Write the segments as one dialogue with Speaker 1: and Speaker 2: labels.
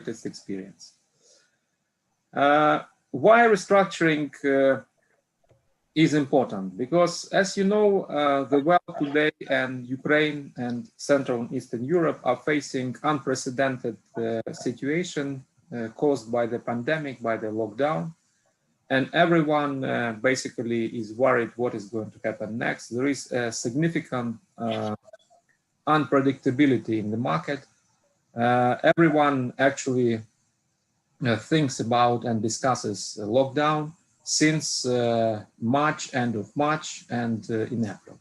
Speaker 1: latest experience. Why restructuring is important? Because, as you know, the world today and Ukraine and Central and Eastern Europe are facing unprecedented situation caused by the pandemic, by the lockdown. And everyone basically is worried what is going to happen next. There is a significant unpredictability in the market. Everyone actually thinks about and discusses lockdown since March, end of March, and in April.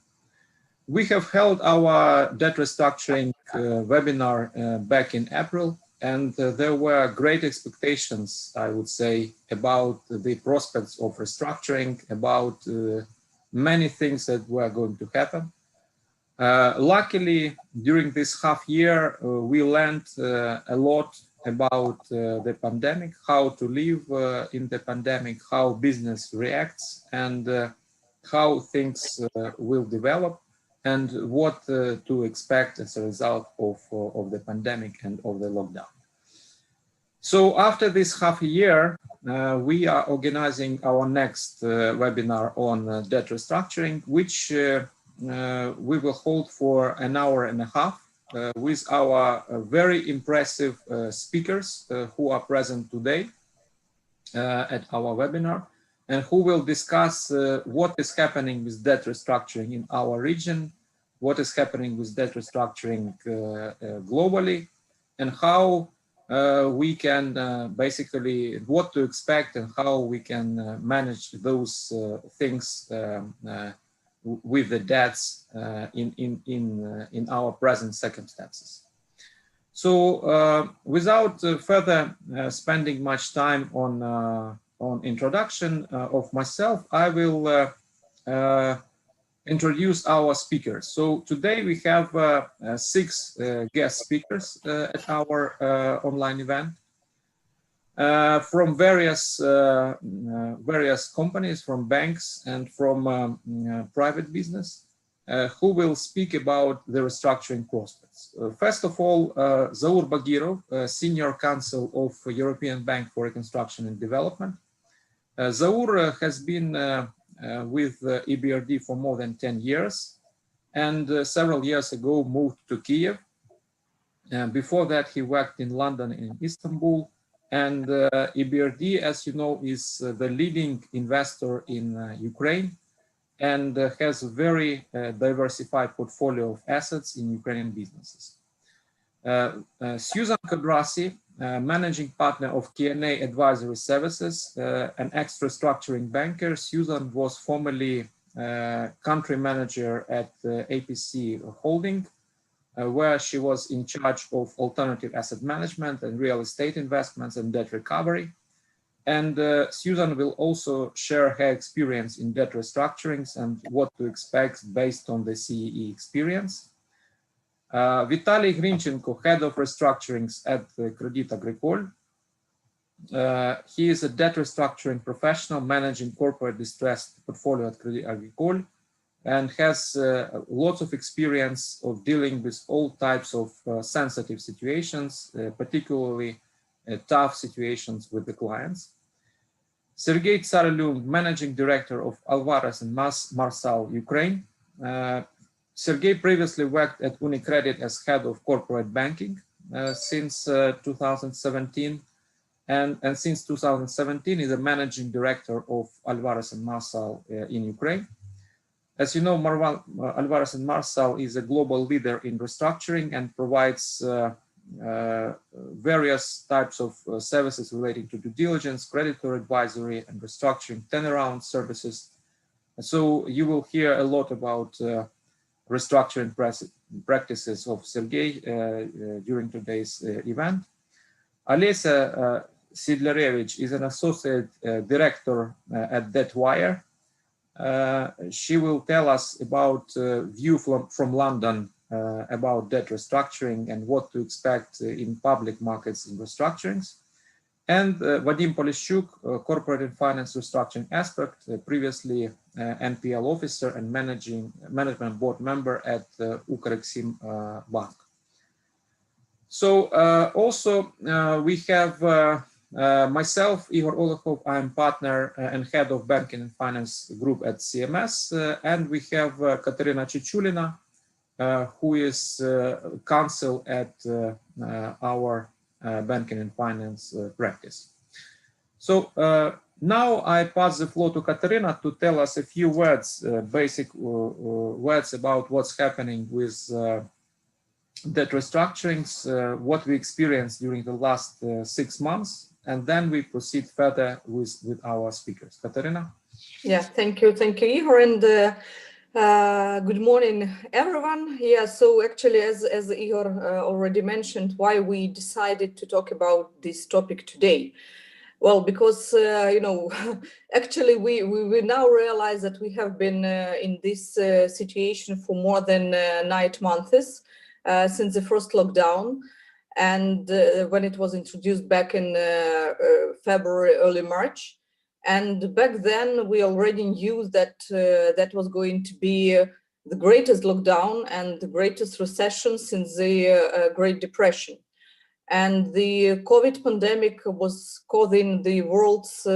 Speaker 1: We have held our debt restructuring webinar back in April. And there were great expectations, I would say, about the prospects of restructuring, about many things that were going to happen. Luckily, during this half year, we learned a lot about the pandemic, how to live in the pandemic, how business reacts, and how things will develop, and what to expect as a result of the pandemic and of the lockdown. So after this half a year, we are organizing our next webinar on debt restructuring, which we will hold for an hour and a half with our very impressive speakers who are present today at our webinar, and who will discuss what is happening with debt restructuring in our region, what is happening with debt restructuring globally, and how we can basically, what to expect and how we can manage those things with the debts in our present circumstances. So without further spending much time on introduction of myself, I will introduce our speakers. So today we have 6 guest speakers at our online event from various companies, from banks and from private business, who will speak about the restructuring prospects. First of all, Zaur Bagirov, Senior Counsel of European Bank for Reconstruction and Development. Zaur has been with EBRD for more than 10 years, and several years ago moved to Kyiv. Before that, he worked in London and Istanbul, and EBRD, as you know, is the leading investor in Ukraine and has a very diversified portfolio of assets in Ukrainian businesses. Susan Kodrasi, Managing Partner of K&A Advisory Services, an ex-restructuring banker. Susan was formerly country manager at APC Holding, where she was in charge of alternative asset management and real estate investments and debt recovery. And Susan will also share her experience in debt restructurings and what to expect based on the CEE experience. Vitalii Grinchenko, Head of Restructurings at Credit Agricole. He is a debt restructuring professional managing corporate distressed portfolio at Credit Agricole, and has lots of experience of dealing with all types of sensitive situations, particularly tough situations with the clients. Sergei Tsarelyuk, Managing Director of Alvarez and Marsal, Ukraine. Sergei previously worked at UniCredit as Head of Corporate Banking since 2017, and since 2017 is a Managing Director of Alvarez and Marsal in Ukraine. As you know, Alvarez and Marsal is a global leader in restructuring and provides various types of services relating to due diligence, creditor advisory, and restructuring turnaround services. So you will hear a lot about restructuring practices of Sergei during today's event. Olesa Sidlerevich is an Associate Director at Debtwire. She will tell us about view from London about debt restructuring and what to expect in public markets in restructurings. And Vadim Polishchuk, Corporate and Finance Restructuring Expert, previously NPL Officer and Management Board Member at Ukrexim Bank. So also we have myself, Ihor Olekhov. I'm partner and head of banking and finance group at CMS, and we have Kateryna Chechulina, who is counsel at our banking and finance practice. So now I pass the floor to Kateryna to tell us a few words, basic words about what's happening with debt restructurings, what we experienced during the last 6 months, and then we proceed further with our speakers. Kateryna?
Speaker 2: Yeah, thank you, Ihor, and good morning, everyone. Yeah, so actually, as Ihor already mentioned, why we decided to talk about this topic today. Well, because, you know, actually we now realize that we have been in this situation for more than 9 months since the first lockdown. And when it was introduced back in February, early March. And back then we already knew that that was going to be the greatest lockdown and the greatest recession since the Great Depression. And the COVID pandemic was causing the world's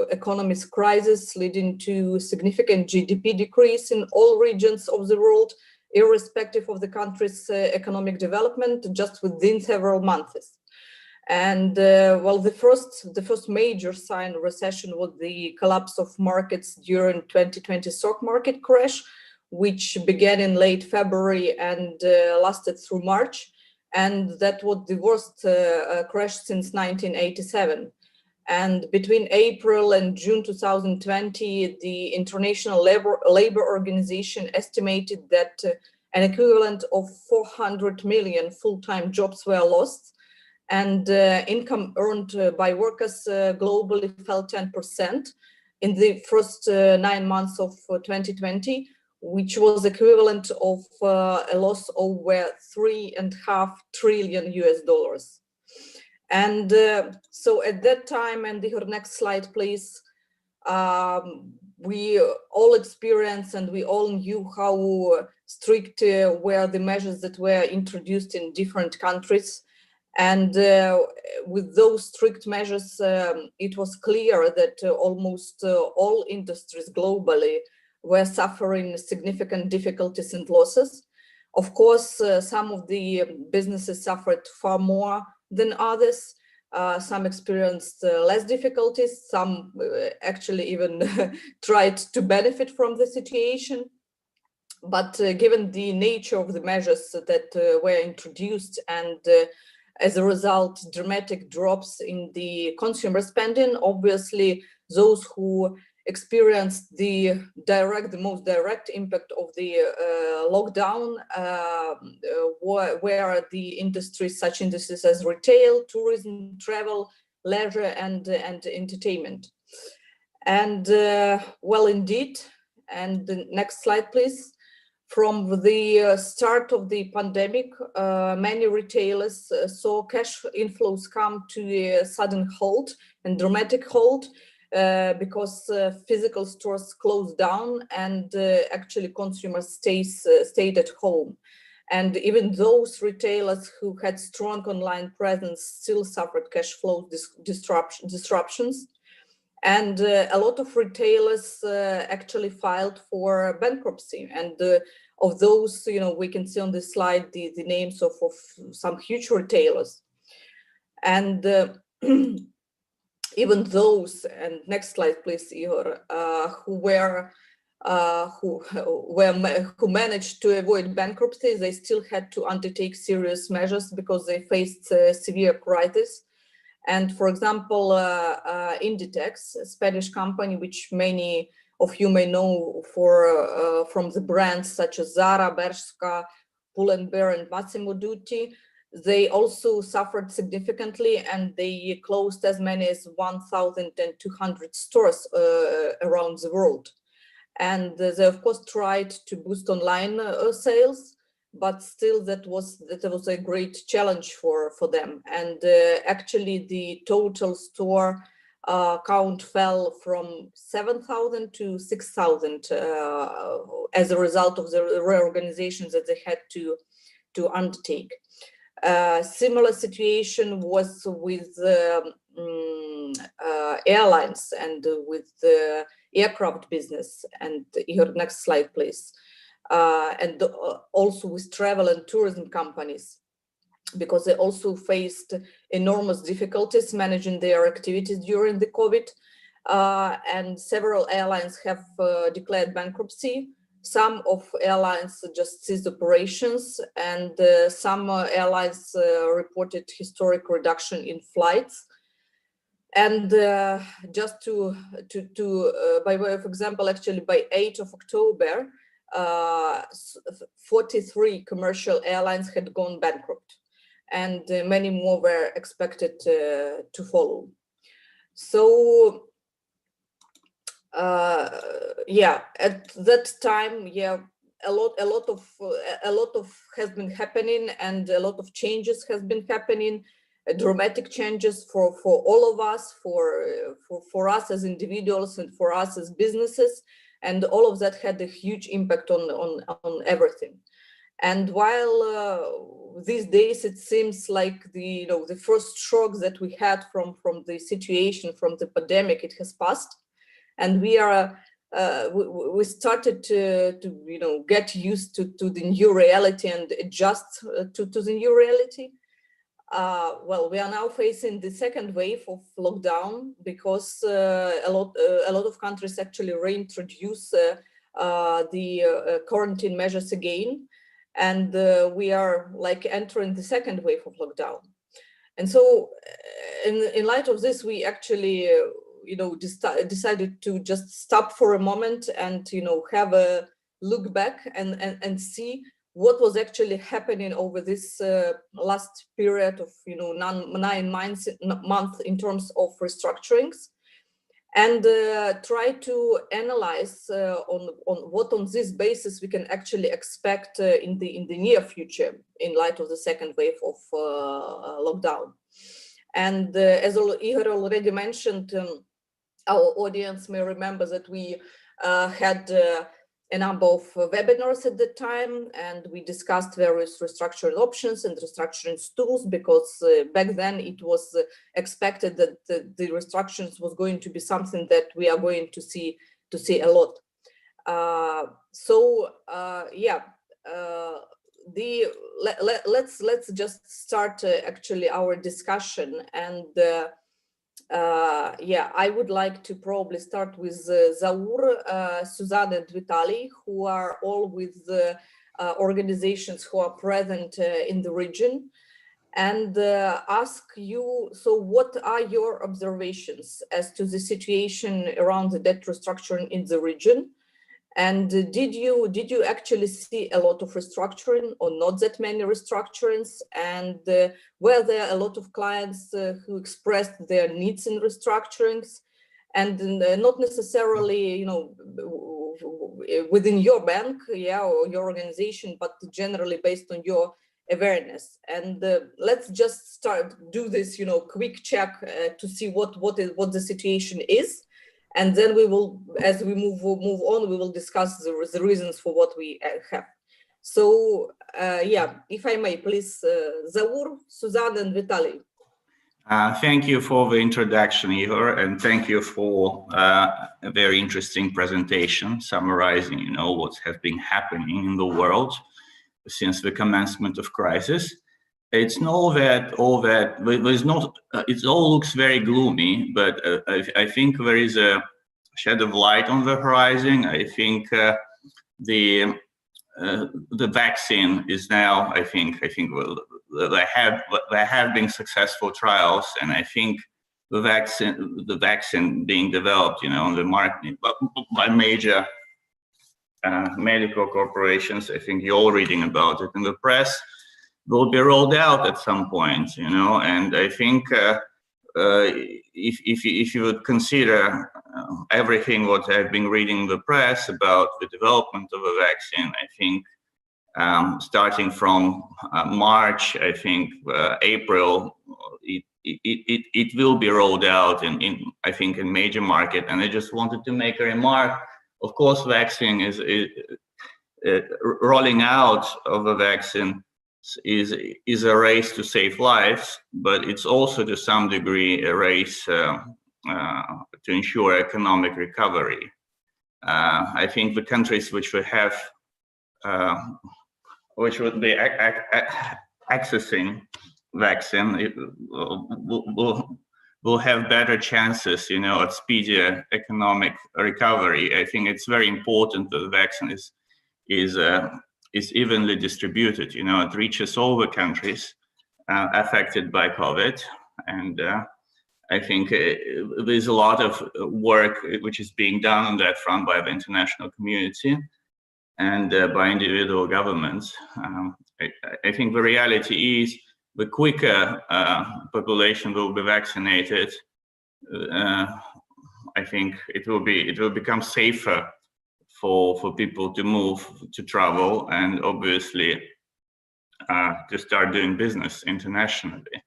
Speaker 2: economy's crisis, leading to significant GDP decrease in all regions of the world, irrespective of the country's economic development, just within several months. And well, the first major sign of recession was the collapse of markets during 2020 stock market crash, which began in late February and lasted through March. And that was the worst crash since 1987. And between April and June 2020, the International Labor Organization estimated that an equivalent of 400 million full-time jobs were lost, and income earned by workers globally fell 10% in the first 9 months of 2020, which was equivalent of a loss of over $3.5 trillion US. And so at that time, and the next slide, please, we all experienced and we all knew how strict were the measures that were introduced in different countries. And with those strict measures, it was clear that almost all industries globally were suffering significant difficulties and losses. Of course, some of the businesses suffered far more than others. Some experienced less difficulties. Some actually even tried to benefit from the situation. But given the nature of the measures that were introduced and as a result, dramatic drops in the consumer spending, obviously those who experienced the most direct impact of the lockdown were the industries, such industries as retail, tourism, travel, leisure, and entertainment. And well, indeed, and the next slide, please. From the start of the pandemic, many retailers saw cash inflows come to a sudden halt and dramatic halt because physical stores closed down and actually consumers stayed at home. And even those retailers who had strong online presence still suffered cash flow disruptions. And a lot of retailers actually filed for bankruptcy. And of those, you know, we can see on this slide the names of some huge retailers. And even those, and next slide, please, Ihor, who managed to avoid bankruptcy, they still had to undertake serious measures because they faced severe crisis. And for example, Inditex, a Spanish company, which many of you may know from the brands such as Zara, Bershka, Pull&Bear, and Massimo Dutti, they also suffered significantly, and they closed as many as 1,200 stores around the world. And they, of course, tried to boost online sales, but still that was a great challenge for them. And actually the total store count fell from 7,000 to 6,000 as a result of the reorganizations that they had to undertake. Similar situation was with airlines and with the aircraft business. And Ihor, next slide, please. And also with travel and tourism companies, because they also faced enormous difficulties managing their activities during the COVID. And several airlines have declared bankruptcy. Some of airlines just ceased operations, and some airlines reported historic reduction in flights. And just by way of example, actually by 8th of October, 43 commercial airlines had gone bankrupt, and many more were expected to follow. So yeah, at that time, yeah, a lot of has been happening, and a lot of changes has been happening, dramatic changes for all of us, for us as individuals and for us as businesses, and all of that had a huge impact on everything. And while these days it seems like the first shock that we had from the situation, from the pandemic, it has passed, and we are we started to get used to the new reality and adjust to the new reality. Well, we are now facing the second wave of lockdown, because a lot of countries actually reintroduce the quarantine measures again, and we are like entering the second wave of lockdown. And so in light of this, we actually decided to just stop for a moment and have a look back and see what was actually happening over this last period of 9 months in terms of restructurings, and try to analyze on what on this basis we can actually expect in the near future in light of the second wave of lockdown. And as Ihor already mentioned, our audience may remember that we had a number of webinars at the time, and we discussed various restructuring options and restructuring tools, because back then it was expected that the restructurings was going to be something that we are going to see a lot. Let's just start actually our discussion. And I would like to probably start with Zaur, Suzanne, and Vitalii, who are all with organizations who are present in the region, and ask you, so what are your observations as to the situation around the debt restructuring in the region? And did you actually see a lot of restructuring or not that many restructurings? And were there a lot of clients who expressed their needs in restructurings? And not necessarily, within your bank, or your organization, but generally based on your awareness. And let's just do this, quick check to see what the situation is. And then we will, as we move on, we will discuss the reasons for what we have. So, if I may, please, Zaur, Suzanne, and Vitalii.
Speaker 3: Thank you for the introduction, Ihor, and thank you for a very interesting presentation summarizing, what has been happening in the world since the commencement of crisis. It's not that there's not. It all looks very gloomy, but I think there is a shed of light on the horizon. I think the vaccine is now. I think there have been successful trials, and I think the vaccine being developed, on the market by major medical corporations. I think you're all reading about it in the press. Will be rolled out at some point, and I think if you would consider everything what I've been reading in the press about the development of a vaccine, I think starting from March, I think April, it will be rolled out in major market. And I just wanted to make a remark. Of course, vaccine is rolling out of a vaccine is a race to save lives, but it's also to some degree a race to ensure economic recovery. I think the countries which would have, which would be accessing vaccine will have better chances, at speedier economic recovery. I think it's very important that the vaccine is evenly distributed. It reaches all the countries affected by COVID, and I think there's a lot of work which is being done on that front by the international community and by individual governments. I think the reality is the quicker population will be vaccinated, I think it will become safer for people to move, to travel, and obviously to start doing business internationally.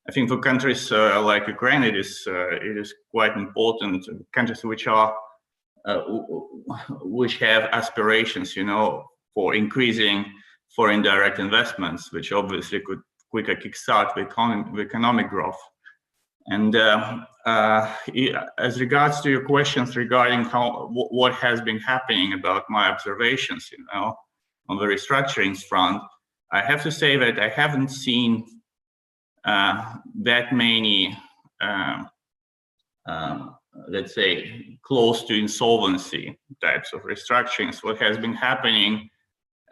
Speaker 3: I think for countries like Ukraine, it is quite important. Countries which have aspirations, for increasing foreign direct investments, which obviously could quicker kickstart the economic growth. And as regards to your questions regarding what has been happening about my observations, on the restructurings front, I have to say that I haven't seen that many, let's say, close to insolvency types of restructurings. What has been happening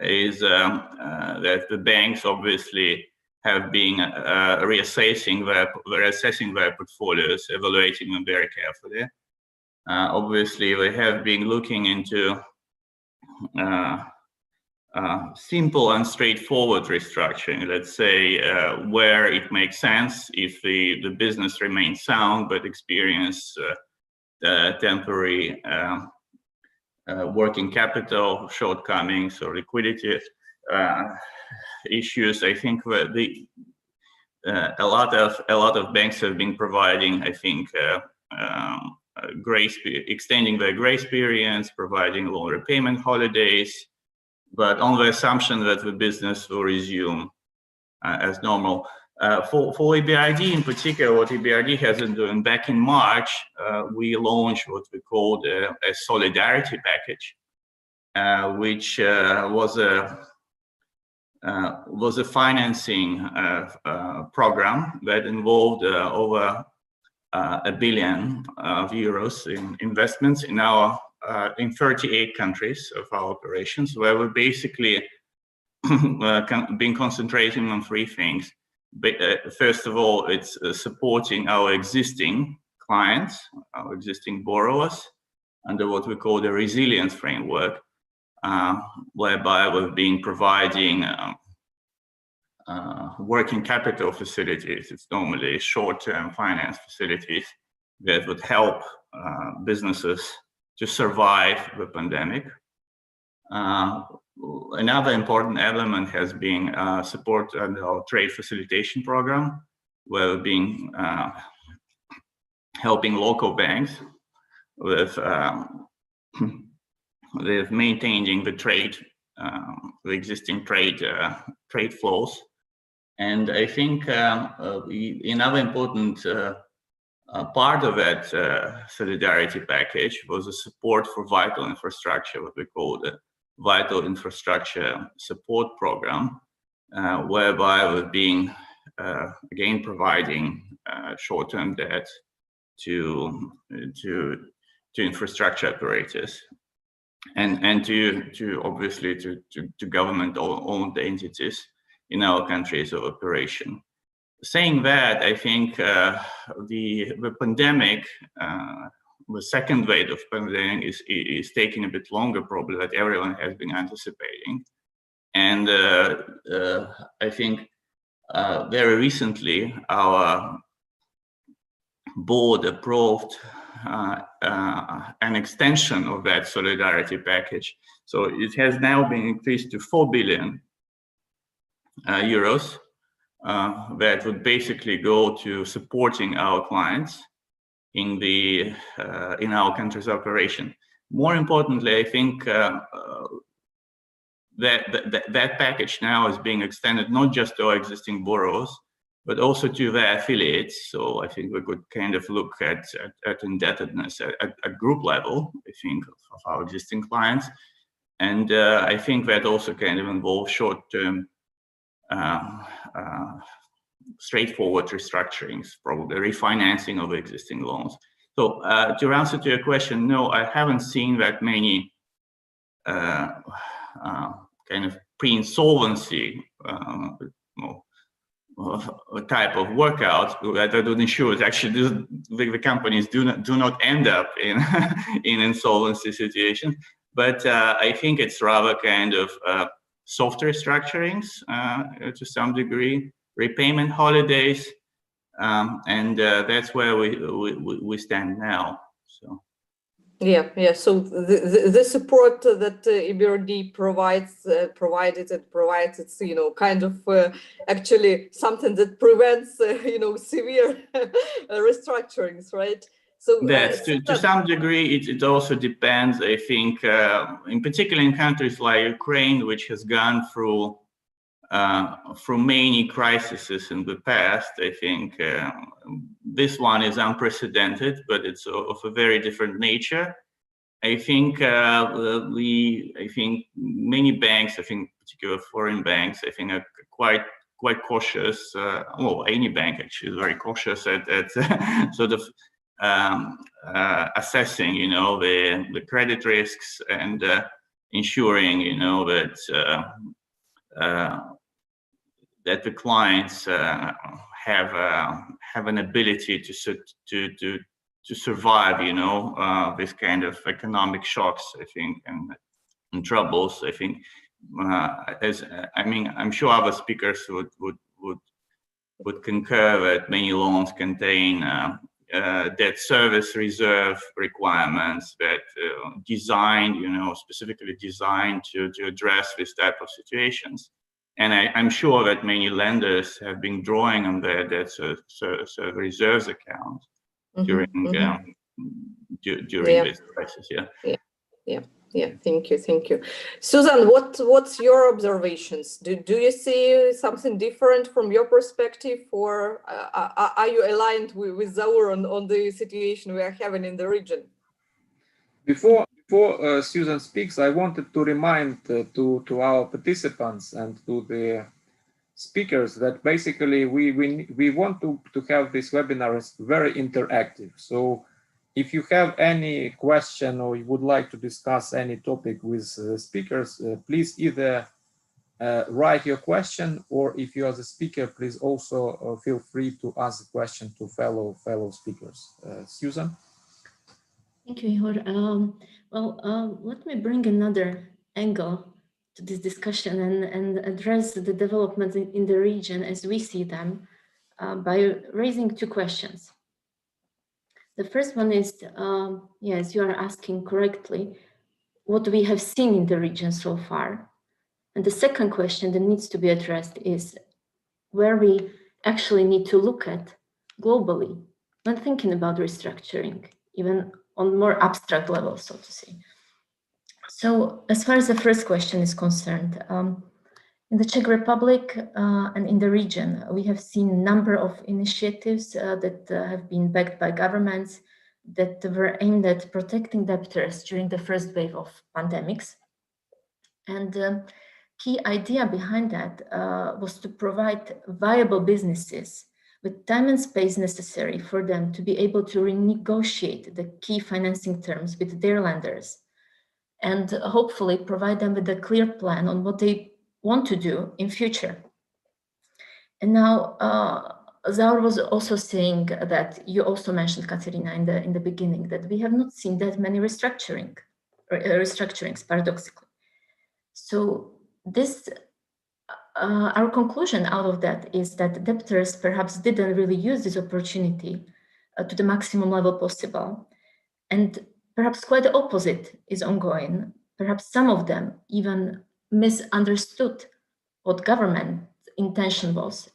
Speaker 3: is that the banks obviously have been reassessing their portfolios, evaluating them very carefully. Obviously, they have been looking into simple and straightforward restructuring, let's say, where it makes sense if the business remains sound but experience temporary working capital shortcomings or liquidity issues. I think that a lot of banks have been providing, I think, extending their grace periods, providing loan repayment holidays, but on the assumption that the business will resume as normal. For EBRD in particular, what EBRD has been doing, back in March, we launched what we called a solidarity package, which was a financing program that involved over €1 billion in investments in 38 countries of our operations, where we're basically been concentrating on three things. First of all, it's supporting our existing clients, our existing borrowers, under what we call the resilience framework, whereby we've been providing working capital facilities. It's normally short-term finance facilities that would help businesses to survive the pandemic. Another important element has been support under our trade facilitation program, where we've been helping local banks with maintaining the trade, the existing trade flows. And I think another important part of that solidarity package was a support for vital infrastructure, what we call the Vital Infrastructure Support Program, whereby we've been again providing short-term debt to infrastructure operators and to obviously to government-owned entities in our countries of operation. Saying that, I think the pandemic, the second wave of pandemic is taking a bit longer probably than everyone has been anticipating. And I think very recently our board approved an extension of that solidarity package. So it has now been increased to 4 billion euros that would basically go to supporting our clients in our country's operation. More importantly, I think that package now is being extended not just to our existing borrowers, but also to their affiliates. So I think we could kind of look at indebtedness at group level, I think, of our existing clients. And I think that also kind of involves short-term, straightforward restructurings, probably refinancing of existing loans. So to answer to your question, no, I haven't seen that many kind of pre-insolvency type of workouts that would ensure that actually the companies do not end up in in insolvency situations. But I think it's rather kind of soft restructurings to some degree, repayment holidays, and that's where we stand now. So.
Speaker 2: Yeah. So the support that EBRD provides, it's kind of actually something that prevents severe restructurings, right? So
Speaker 3: yes, to some degree, it also depends. I think, in particular, in countries like Ukraine, which has gone through many crises in the past, I think this one is unprecedented, but it's of a very different nature. I think many banks, I think particularly foreign banks, I think are quite cautious. Well, any bank actually is very cautious at sort of assessing, the credit risks and ensuring, that the clients have an ability to survive, this kind of economic shocks, I think, and troubles. I think, I'm sure other speakers would concur that many loans contain debt service reserve requirements that specifically designed to address this type of situations. And I'm sure that many lenders have been drawing on their debt reserves account during this crisis.
Speaker 2: Yeah. Thank you. Susan, what's your observations? Do you see something different from your perspective, or are you aligned with Zaur on the situation we are having in the region?
Speaker 1: Before Susan speaks, I wanted to remind to our participants and to the speakers that basically we want to have this webinar very interactive. So if you have any question or you would like to discuss any topic with speakers, please either write your question, or if you are the speaker, please also feel free to ask the question to fellow speakers. Susan?
Speaker 4: Thank you, Ihor. Let me bring another angle to this discussion and address the developments in the region as we see them by raising two questions. The first one is, yes, you are asking correctly, what we have seen in the region so far. And the second question that needs to be addressed is where we actually need to look at globally when thinking about restructuring, even on more abstract level, so to say. So as far as the first question is concerned, in the Czech Republic and in the region, we have seen a number of initiatives that have been backed by governments that were aimed at protecting debtors during the first wave of pandemics. And the key idea behind that was to provide viable businesses with time and space necessary for them to be able to renegotiate the key financing terms with their lenders and hopefully provide them with a clear plan on what they want to do in future. And now, Zaur was also saying that you also mentioned, Kateryna, in the beginning, that we have not seen that many restructurings, paradoxically. So this, our conclusion out of that is that debtors perhaps didn't really use this opportunity to the maximum level possible. And perhaps quite the opposite is ongoing. Perhaps some of them even misunderstood what government intention was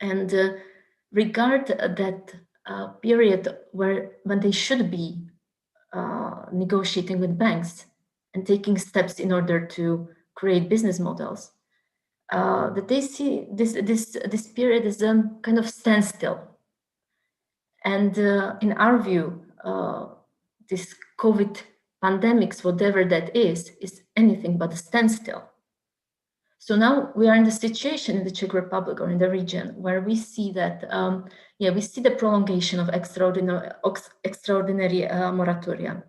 Speaker 4: and regard that period when they should be negotiating with banks and taking steps in order to create business models, that they see this period as a kind of standstill. And in our view, this COVID pandemics, whatever that is anything but a standstill. So now we are in the situation in the Czech Republic or in the region where we see that, we see the prolongation of extraordinary moratoria.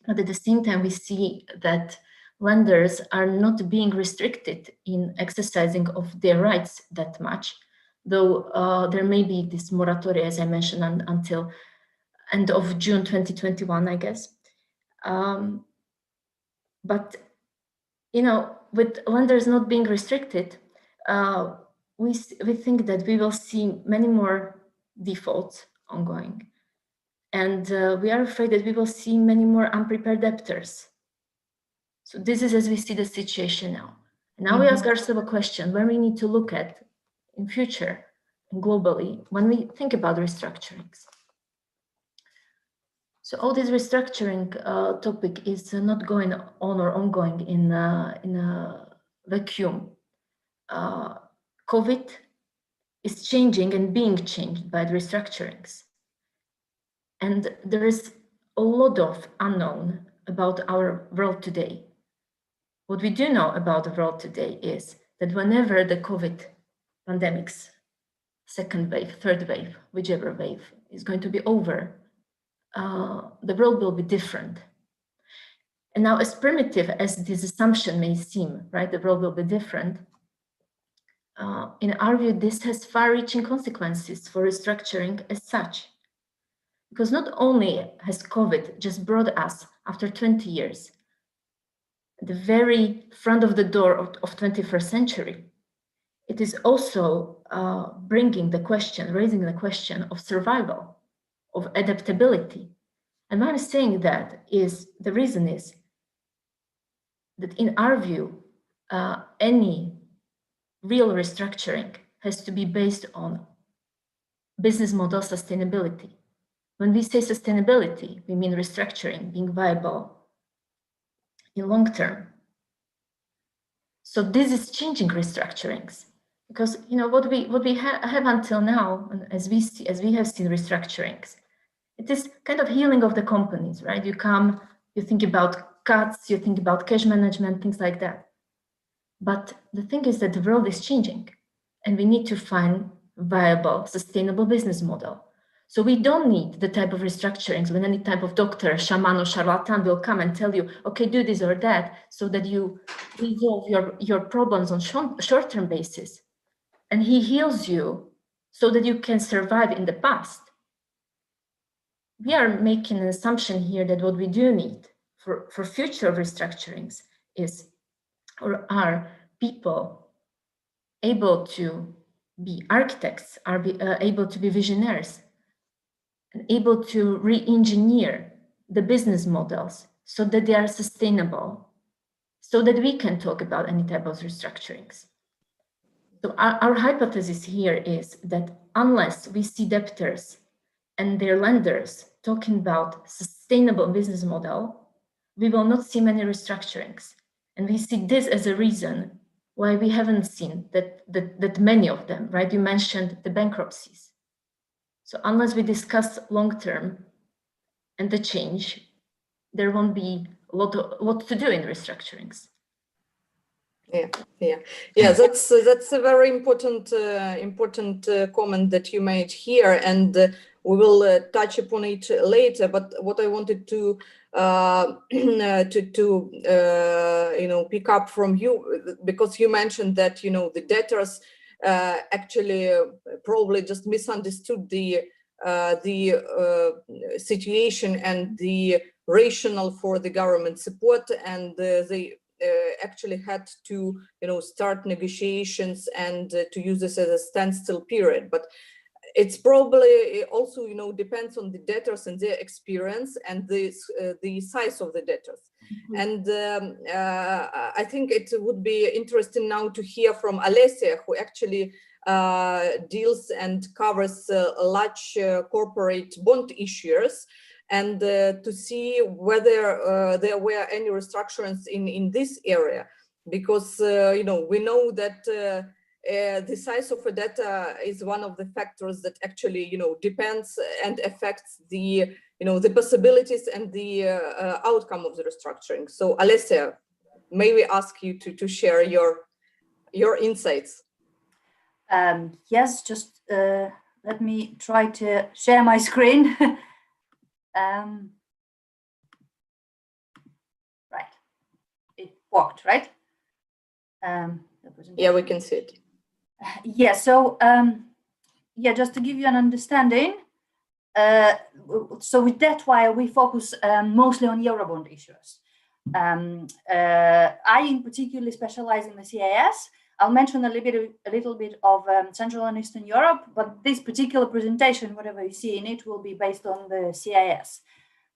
Speaker 4: But at the same time, we see that lenders are not being restricted in exercising of their rights that much, though there may be this moratoria, as I mentioned, until end of June 2021, I guess. But, you know, with lenders not being restricted, we think that we will see many more defaults ongoing. And we are afraid that we will see many more unprepared debtors. So this is as we see the situation now. Now we ask ourselves a question where we need to look at in future and globally when we think about restructurings. So all this restructuring topic is not going on or ongoing in a vacuum. COVID is changing and being changed by the restructurings. And there is a lot of unknown about our world today. What we do know about the world today is that whenever the COVID pandemics, second wave, third wave, whichever wave is going to be over, the world will be different. And now, as primitive as this assumption may seem, right, the world will be different, in our view, this has far-reaching consequences for restructuring as such. Because not only has COVID just brought us, after 20 years, the very front of the door of 21st century, it is also raising the question of survival, of adaptability. And why I'm saying that is, the reason is that in our view, any real restructuring has to be based on business model sustainability. When we say sustainability, we mean restructuring being viable in long term. So this is changing restructurings, because you know what we have until now, and as we have seen restructurings, it is kind of healing of the companies, right? You come, you think about cuts, you think about cash management, things like that. But the thing is that the world is changing, and we need to find viable, sustainable business model. So we don't need the type of restructurings when any type of doctor, shaman or charlatan will come and tell you, okay, do this or that, so that you resolve your problems on short-term basis. And he heals you so that you can survive in the past. We are making an assumption here that what we do need for future restructurings are people able to be architects, able to be visionaries, and able to re-engineer the business models so that they are sustainable, so that we can talk about any type of restructurings. So our hypothesis here is that unless we see debtors and their lenders talking about sustainable business model, we will not see many restructurings. And we see this as a reason why we haven't seen that many of them, right? You mentioned the bankruptcies. So unless we discuss long-term and the change, there won't be a lot to do in restructurings.
Speaker 2: Yeah. That's a very important comment that you made here, and we will touch upon it later. But what I wanted to pick up from you, because you mentioned that the debtors actually probably just misunderstood the situation and the rationale for the government support, and they actually had to start negotiations and to use this as a standstill period. But it's probably also depends on the debtors and their experience and the size of the debtors. And I think it would be interesting now to hear from Alessia, who actually deals and covers large corporate bond issuers, and to see whether there were any restructurings in this area. because you know, we know that the size of a data is one of the factors that actually, you know, depends and affects the, you know, the possibilities and the outcome of the restructuring. So Alessia, may we ask you to share your insights?
Speaker 5: Yes, just let me try to share my screen. Right, it worked, right?
Speaker 2: Yeah, we can see it.
Speaker 5: Yeah, so yeah, just to give you an understanding, so with that, why we focus mostly on Eurobond issues. I in particular specialize in the CIS. I'll mention a little bit of Central and Eastern Europe, but this particular presentation, whatever you see in it, will be based on the CIS.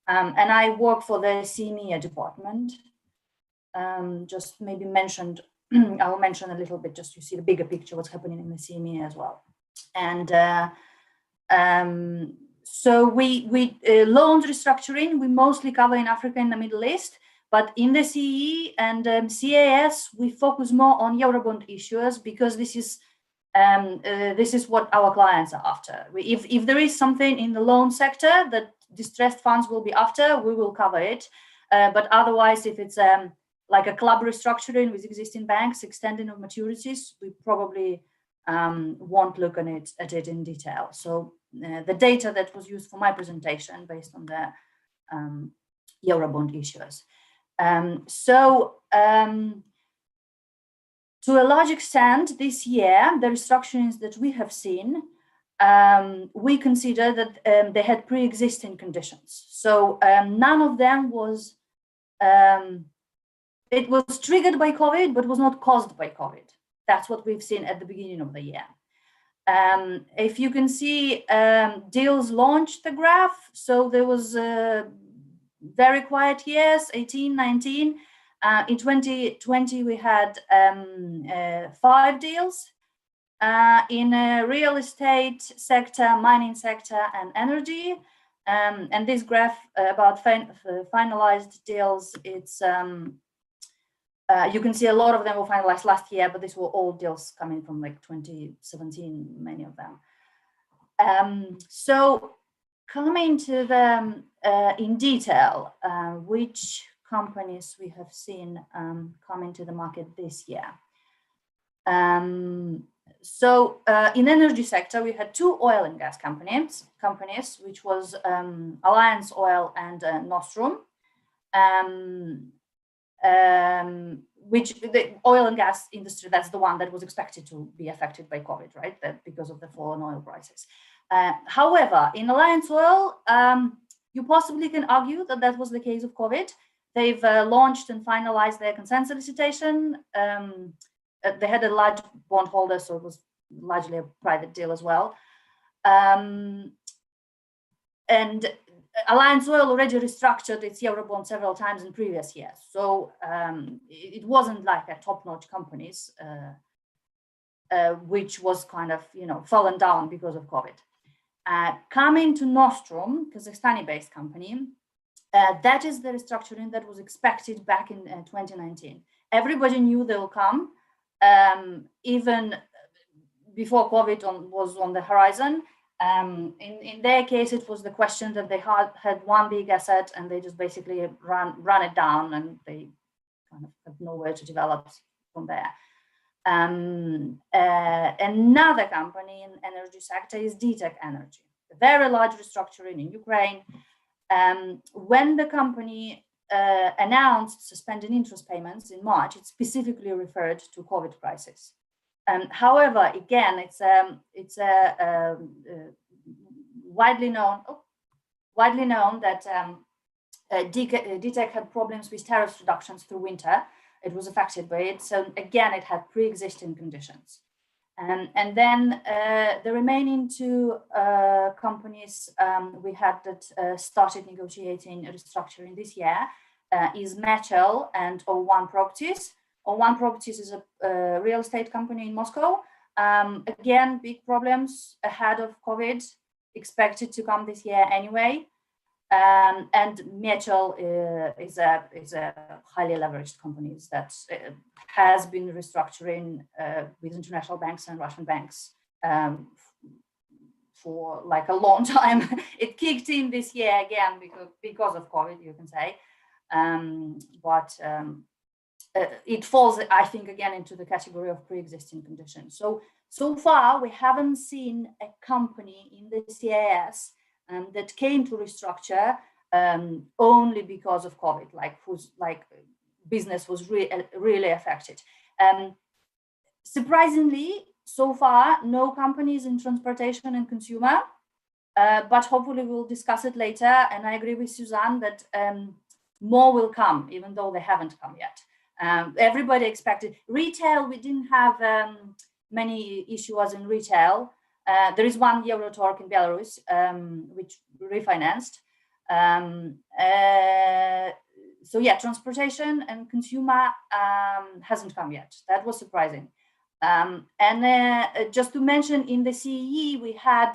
Speaker 5: And I work for the CMEA department. Just maybe mentioned, I'll mention a little bit just to see the bigger picture, what's happening in the CMEA as well. And so we loans restructuring, we mostly cover in Africa and the Middle East, but in the CE and CAS, we focus more on Eurobond issuers because this is what our clients are after. If there is something in the loan sector that distressed funds will be after, we will cover it. But otherwise, if it's like a club restructuring with existing banks, extending of maturities, we probably won't look at it in detail. So the data that was used for my presentation based on the Eurobond issuers. To a large extent, this year, the restructurings that we have seen, we consider that they had pre-existing conditions. So none of them was, it was triggered by COVID, but was not caused by COVID. That's what we've seen at the beginning of the year. If you can see deals launched the graph, so there was very quiet years, 18, 19. In 2020, we had 5 deals in real estate sector, mining sector, and energy. And this graph about finalized deals, it's you can see a lot of them were finalized last year, but these were all deals coming from like 2017, many of them. So coming to them in detail, which companies we have seen come into the market this year. So in energy sector, we had 2 oil and gas companies, which was Alliance Oil and Nostrum. Which the oil and gas industry, that's the one that was expected to be affected by COVID, right? That because of the fall in oil prices. However, in Alliance Oil, you possibly can argue that that was the case of COVID. They've launched and finalized their consent solicitation. They had a large bondholder, so it was largely a private deal as well. And Alliance Oil already restructured its Eurobond several times in previous years. So it wasn't like a top-notch companies, which was kind of, you know, fallen down because of COVID. Coming to Nostrum, Kazakhstani-based company, that is the restructuring that was expected back in 2019. Everybody knew they will come, even before COVID was on the horizon. In their case, it was the question that they had one big asset and they just basically run it down and they kind of had nowhere to develop from there. Another company in energy sector is DTEK Energy, a very large restructuring in Ukraine. When the company announced suspending interest payments in March, it specifically referred to COVID crisis. However, again, it's widely known that DTEK had problems with tariff reductions through winter. It was affected by it. So again, it had pre-existing conditions. And then the remaining 2 companies we had that started negotiating restructuring this year is Mechel and O1 Properties. O1 Properties is a real estate company in Moscow. Again, big problems ahead of COVID, expected to come this year anyway. And Metal is a highly leveraged company that has been restructuring with international banks and Russian banks for like a long time. It kicked in this year again because of COVID, you can say, but it falls, I think, again into the category of pre-existing conditions. So far, we haven't seen a company in the CIS that came to restructure only because of COVID, like whose business was really affected. Surprisingly, so far, no companies in transportation and consumer, but hopefully we'll discuss it later. And I agree with Suzanne that more will come, even though they haven't come yet. Everybody expected retail. We didn't have many issues in retail. There is one Eurotorg in Belarus, which refinanced. So yeah, transportation and consumer hasn't come yet. That was surprising. And just to mention, in the CEE, we had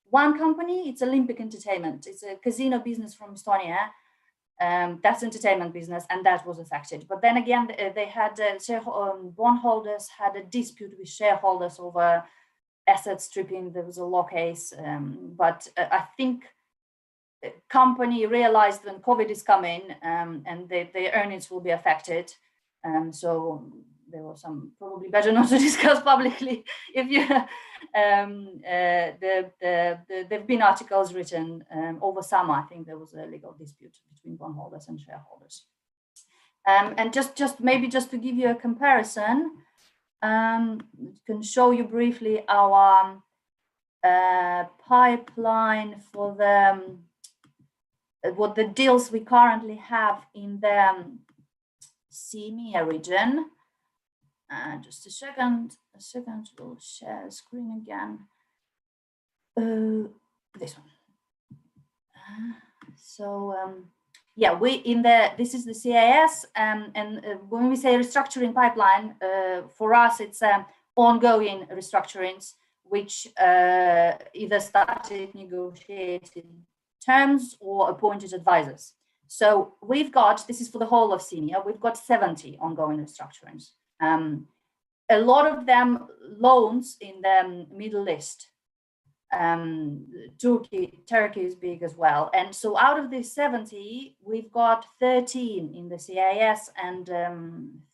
Speaker 5: one company. It's Olympic Entertainment. It's a casino business from Estonia. That's entertainment business, and that was affected. But then again, they had bondholders had a dispute with shareholders over asset stripping. There was a law case, but I think the company realized when COVID is coming, and their earnings will be affected. So there was some probably better not to discuss publicly. If you there've been articles written over summer. I think there was a legal dispute between bondholders and shareholders. And just maybe just to give you a comparison, can show you briefly our pipeline for the what the deals we currently have in the CEMEA region. Just a second, we'll share the screen again. This one. Yeah, this is the CIS, and when we say restructuring pipeline, for us it's ongoing restructurings, which either started negotiated terms or appointed advisors. So we've got, this is for the whole of CEMEA, we've got 70 ongoing restructurings. A lot of them loans in the Middle East. Turkey is big as well. And so out of these 70, we've got 13 in the CIS and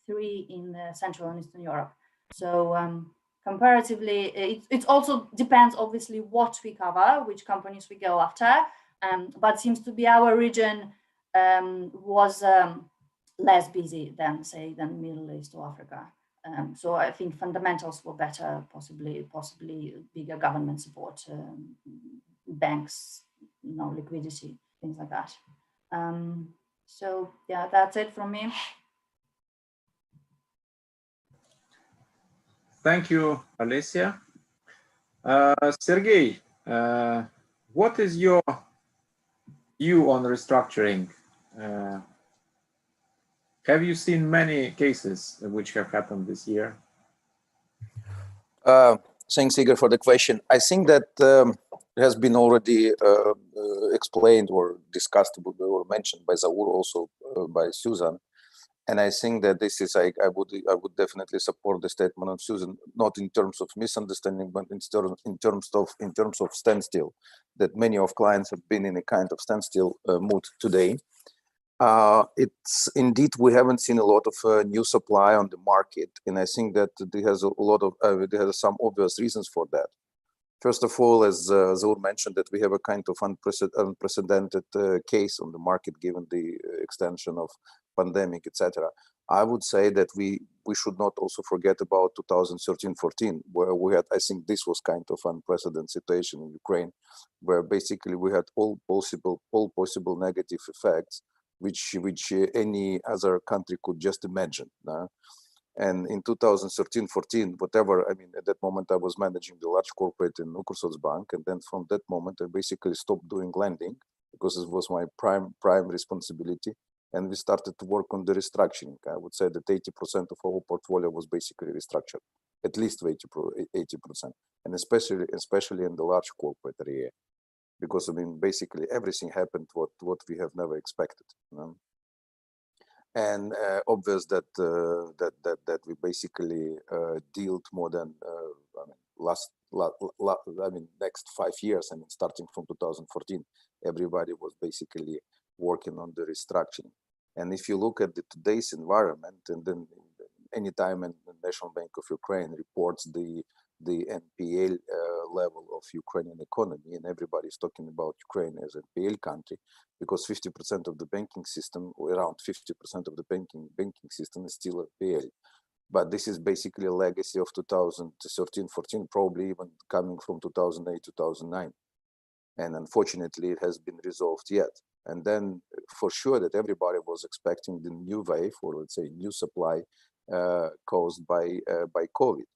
Speaker 5: 3 in Central and Eastern Europe. So comparatively, it also depends obviously what we cover, which companies we go after, but seems to be our region was less busy than Middle East or Africa. So I think fundamentals were better, possibly bigger government support, banks, liquidity, things like that. So yeah, that's it from me.
Speaker 1: Thank you, Alessia. Sergey, what is your view on restructuring? Have you seen many cases which have happened this year?
Speaker 6: Thanks, Igor, for the question. I think that has been already explained or discussed or mentioned by Zaur, also by Susan. And I think that this is, I would definitely support the statement of Susan, not in terms of misunderstanding, but in terms of standstill, that many of clients have been in a kind of standstill mood today. It's indeed, we haven't seen a lot of new supply on the market, and I think that there has a lot of there has some obvious reasons for that. First of all, as Zaur mentioned, that we have a kind of unprecedented case on the market given the extension of pandemic, etc. I would say that we should not also forget about 2013-14, where we had, I think this was kind of unprecedented situation in Ukraine, where basically we had all possible negative effects which any other country could just imagine. And in 2013-14, whatever, I mean, at that moment I was managing the large corporate in Bank, and then from that moment I basically stopped doing lending because it was my prime responsibility, and we started to work on the restructuring. I would say that 80% of our portfolio was basically restructured, at least 80%, and especially in the large corporate area. because I mean, basically everything happened what we have never expected. And obvious that that we basically dealt more than I mean, next 5 years. I mean, starting from 2014, everybody was basically working on the restructuring. And if you look at today's environment, and then anytime the National Bank of Ukraine reports the NPL level of Ukrainian economy, and everybody's talking about Ukraine as an NPL country, because 50% of the banking system, or around 50% of the banking system, is still NPL. But this is basically a legacy of 2013-14, probably even coming from 2008, 2009. And unfortunately, it has been resolved yet. And then for sure that everybody was expecting the new wave, or let's say new supply caused by COVID.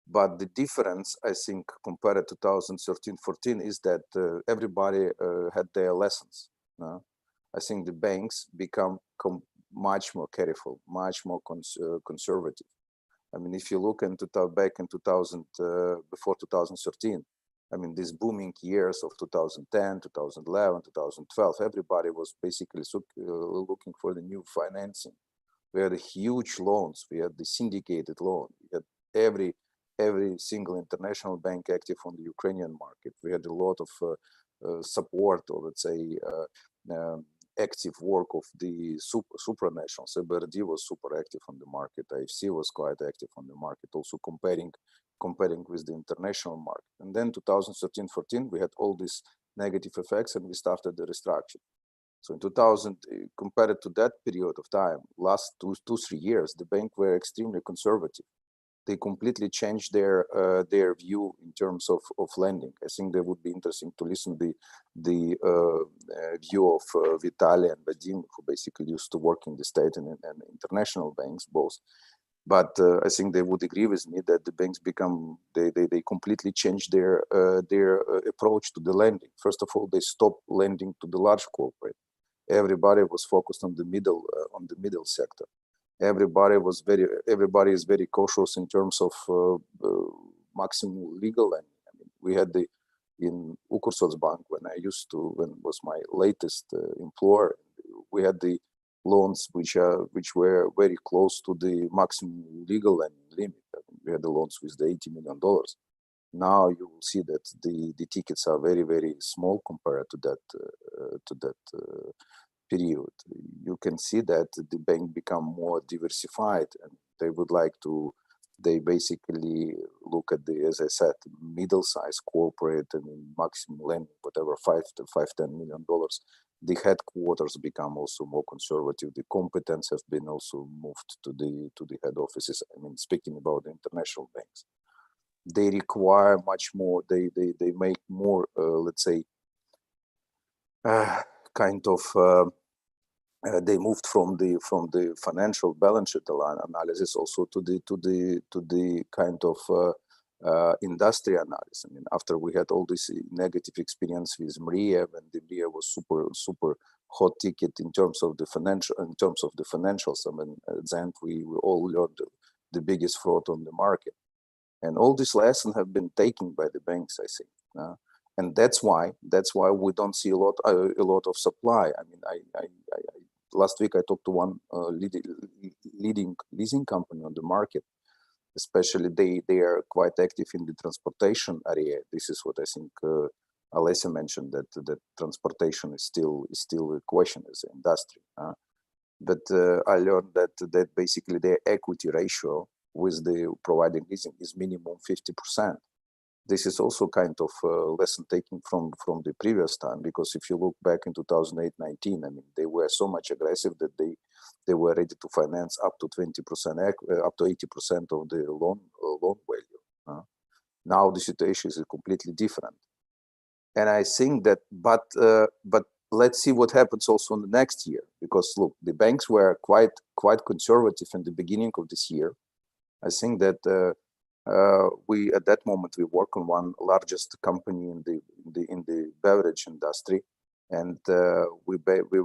Speaker 6: But the difference, I think, compared to 2013-14 is that everybody had their lessons. I think the banks become much more careful, much more conservative. I mean, if you look into back in 2000, before 2013, I mean, these booming years of 2010, 2011, 2012, everybody was basically looking for the new financing. We had huge loans. We had the syndicated loan. We had every single international bank active on the Ukrainian market. We had a lot of support, or let's say active work of the supranationals. EBRD was super active on the market. IFC was quite active on the market, also comparing with the international market. And then 2013-14, we had all these negative effects, and we started the restructuring. So in 2000, compared to that period of time, last 2-3 years, the bank were extremely conservative. They completely changed their view in terms of lending. I think that would be interesting to listen to the view of Vitalii and Vadim, who basically used to work in the state and international banks, both. But I think they would agree with me that the banks they completely changed their approach to the lending. First of all, they stopped lending to the large corporate. Everybody was focused on the middle sector. Everybody is very cautious in terms of maximum legal lending. I mean, we had in Ukrsotsbank, when was my latest employer, we had the loans which were very close to the maximum legal lending limit. I mean, we had the loans with the $80 million. Now you will see that the tickets are very, very small compared to that period. You can see that the bank become more diversified, and they basically look at as I said, middle-sized corporate and maximum lending, whatever, $5 to $10 million. The headquarters become also more conservative. The competence has been also moved to the head offices. I mean, speaking about the international banks, they require much more. They make more, let's say, kind of. They moved from the financial balance sheet analysis also to the kind of industry analysis. I mean, after we had all this negative experience with Mriya, and the Mriya was super hot ticket in terms of the financials. I mean, at the end we all learned the biggest fraud on the market, and all these lessons have been taken by the banks, I think. And that's why we don't see a lot of supply. I mean, last week I talked to one leading leasing company on the market. Especially they are quite active in the transportation area. This is what I think Alessia mentioned, that transportation is still a question as an industry. But I learned that basically their equity ratio with the providing leasing is minimum 50%. This is also kind of lesson taken from the previous time, because if you look back in 2008-19, I mean, they were so much aggressive that they were ready to finance up to 20%, up to 80% of the loan value. Now the situation is completely different, and I think that. But let's see what happens also in the next year, because look, the banks were quite conservative in the beginning of this year. I think that. We at that moment we work on one largest company in the beverage industry, and we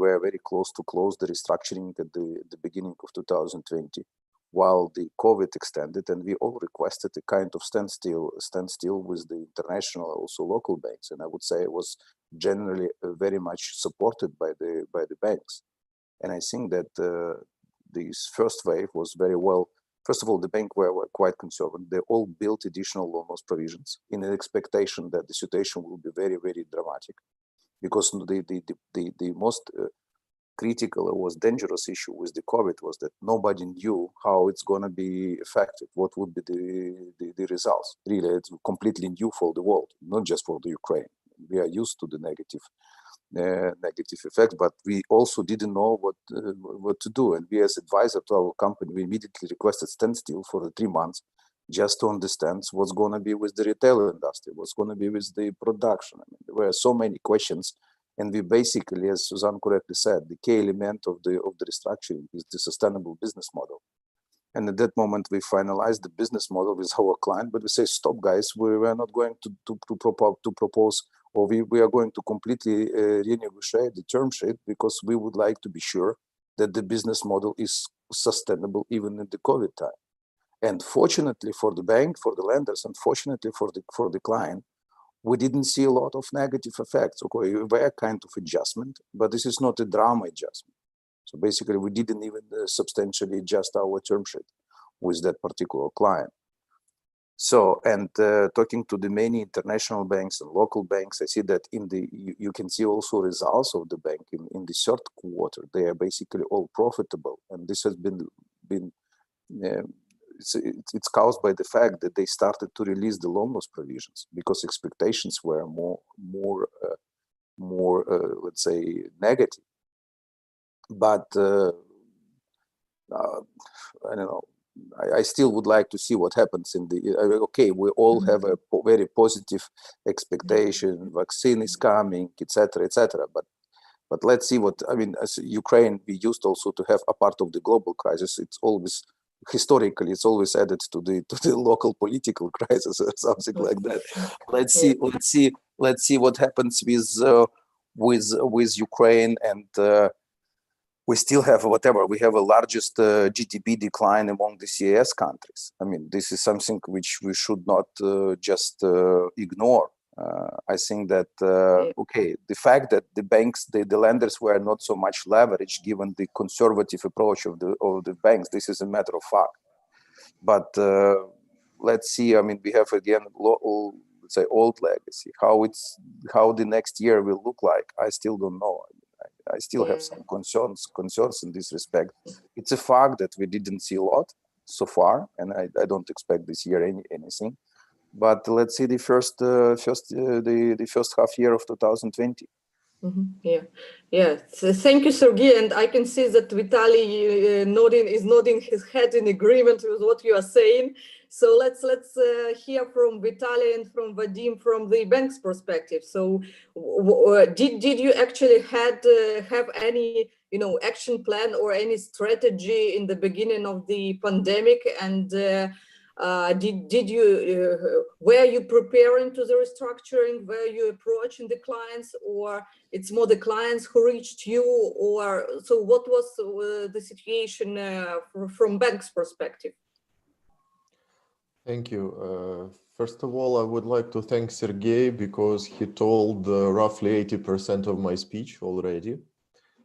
Speaker 6: were very close to close the restructuring at the beginning of 2020. while the COVID extended, and we all requested a kind of standstill with the international, also local banks. And I would say it was generally very much supported by the banks. And I think that this first wave was very well. First of all, the banks were quite conservative. They all built additional loan loss provisions in an expectation that the situation will be very, very dramatic, because the most critical or was dangerous issue with the COVID was that nobody knew how it's going to be affected, what would be the results. Really, it's completely new for the world, not just for the Ukraine. We are used to the negative effects, but we also didn't know what to do. And we, as advisor to our company, we immediately requested standstill for the 3 months, just to understand what's going to be with the retail industry, what's going to be with the production. I mean, there were so many questions. And we basically, as Suzanne correctly said, the key element of the restructuring is the sustainable business model. And at that moment, we finalized the business model with our client, but we say, stop, guys, we are not going to propose, or we are going to completely renegotiate the term sheet, because we would like to be sure that the business model is sustainable even in the COVID time. And fortunately for the bank, for the lenders, and fortunately for the client, we didn't see a lot of negative effects. Okay, we were kind of adjustment, but this is not a drama adjustment. So basically, we didn't even substantially adjust our term sheet with that particular client. So, and talking to the many international banks and local banks, I see that you can see also results of the bank in the third quarter. They are basically all profitable, and this has been it's caused by the fact that they started to release the loan loss provisions, because expectations were more let's say negative. But I don't know. I still would like to see what happens in the. Okay, we all have a very positive expectation. Vaccine is coming, etc., etc. But let's see what I mean. As Ukraine, we used also to have a part of the global crisis. It's always historically, it's always added to the local political crisis or something like that. Let's see what happens with Ukraine, and we still have whatever. We have a largest GDP decline among the CIS countries. I mean, this is something which we should not just ignore. I think that, okay, the fact that the banks, the lenders were not so much leveraged given the conservative approach of the banks, this is a matter of fact. But let's see, I mean, we have again, let's say, old legacy. How the next year will look like, I still don't know. I still have some concerns in this respect. It's a fact that we didn't see a lot so far, and I don't expect this year anything. But let's see the first half year of 2020.
Speaker 2: Yeah. So thank you, Sergey. And I can see that Vitalii is nodding his head in agreement with what you are saying. So let's hear from Vitalii and from Vadim from the bank's perspective. So did you actually have any action plan or any strategy in the beginning of the pandemic, and were you preparing to the restructuring? Were you approaching the clients, or it's more the clients who reached you? Or so what was the situation from bank's perspective?
Speaker 7: Thank you. First of all, I would like to thank Sergey, because he told roughly 80% of my speech already.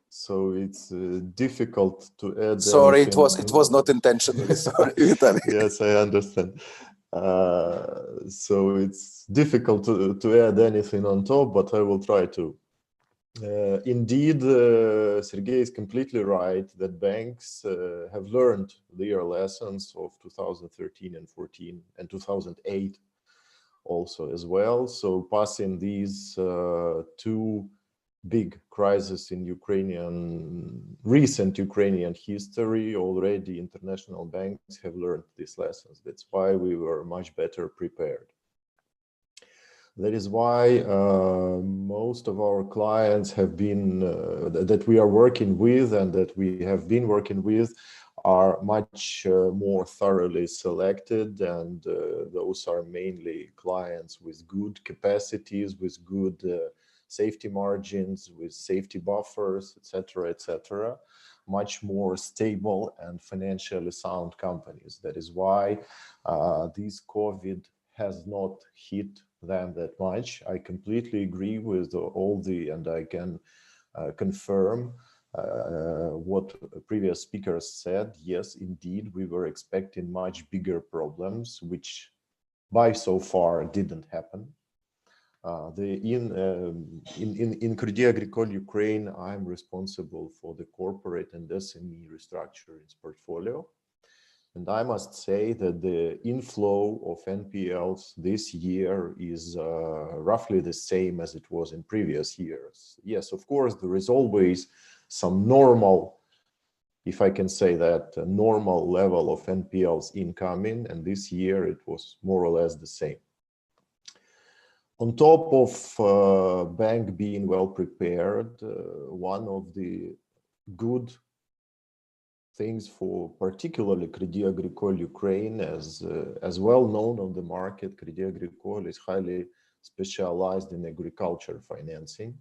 Speaker 7: So it's difficult to add.
Speaker 6: Sorry, it was not intentionally. Sorry, Vitaly.
Speaker 7: Yes, I understand. So it's difficult to add anything on top, but I will try to. Indeed, Sergey is completely right that banks have learned their lessons of 2013 and 14 and 2008 also as well. So passing these two big crisis in recent Ukrainian history, already international banks have learned these lessons. That's why we were much better prepared. That is why most of our clients have been, that we are working with and that we have been working with, are much more thoroughly selected, and those are mainly clients with good capacities, with good safety margins, with safety buffers, etc., much more stable and financially sound companies. That is why this COVID has not hit them that much. I completely agree with all and I can confirm what previous speakers said. Yes, indeed, we were expecting much bigger problems, which by so far didn't happen. In Crédit Agricole Ukraine, I'm responsible for the corporate and SME restructurings portfolio. And I must say that the inflow of NPLs this year is roughly the same as it was in previous years. Yes, of course, there is always some normal, if I can say that, a normal level of NPLs incoming, and this year it was more or less the same. On top of bank being well prepared, one of the good things for particularly Crédit Agricole Ukraine, as well known on the market, Crédit Agricole is highly specialized in agriculture financing.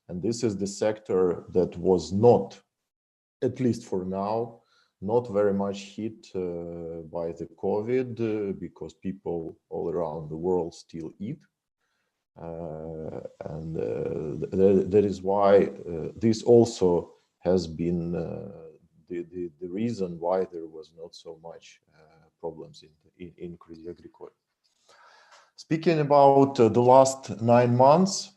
Speaker 7: And this is the sector that was not, at least for now, not very much hit by the COVID because people all around the world still eat. That is why this also has been the reason why there was not so much problems in Crédit Agricole. Speaking about the last 9 months,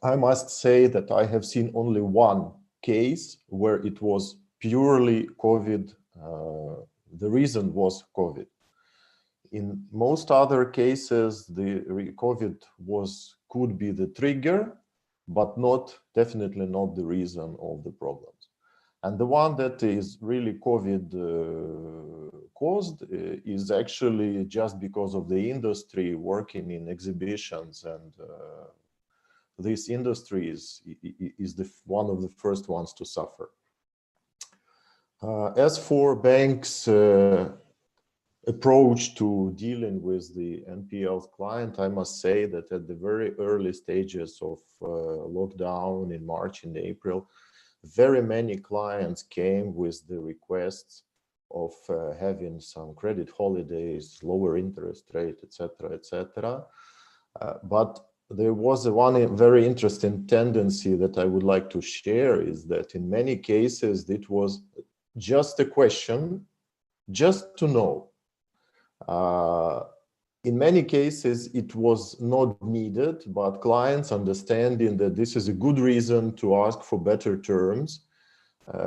Speaker 7: I must say that I have seen only one case where it was purely COVID. The reason was COVID. In most other cases, the COVID could be the trigger, but definitely not the reason of the problems. And the one that is really COVID caused is actually just because of the industry working in exhibitions, and this industry is one of the first ones to suffer. As for banks' approach to dealing with the NPL client, I must say that at the very early stages of lockdown in March and April, very many clients came with the requests of having some credit holidays, lower interest rate, etc. But there was one very interesting tendency that I would like to share, is that in many cases it was just a question, just to know. In many cases, it was not needed, but clients understanding that this is a good reason to ask for better terms,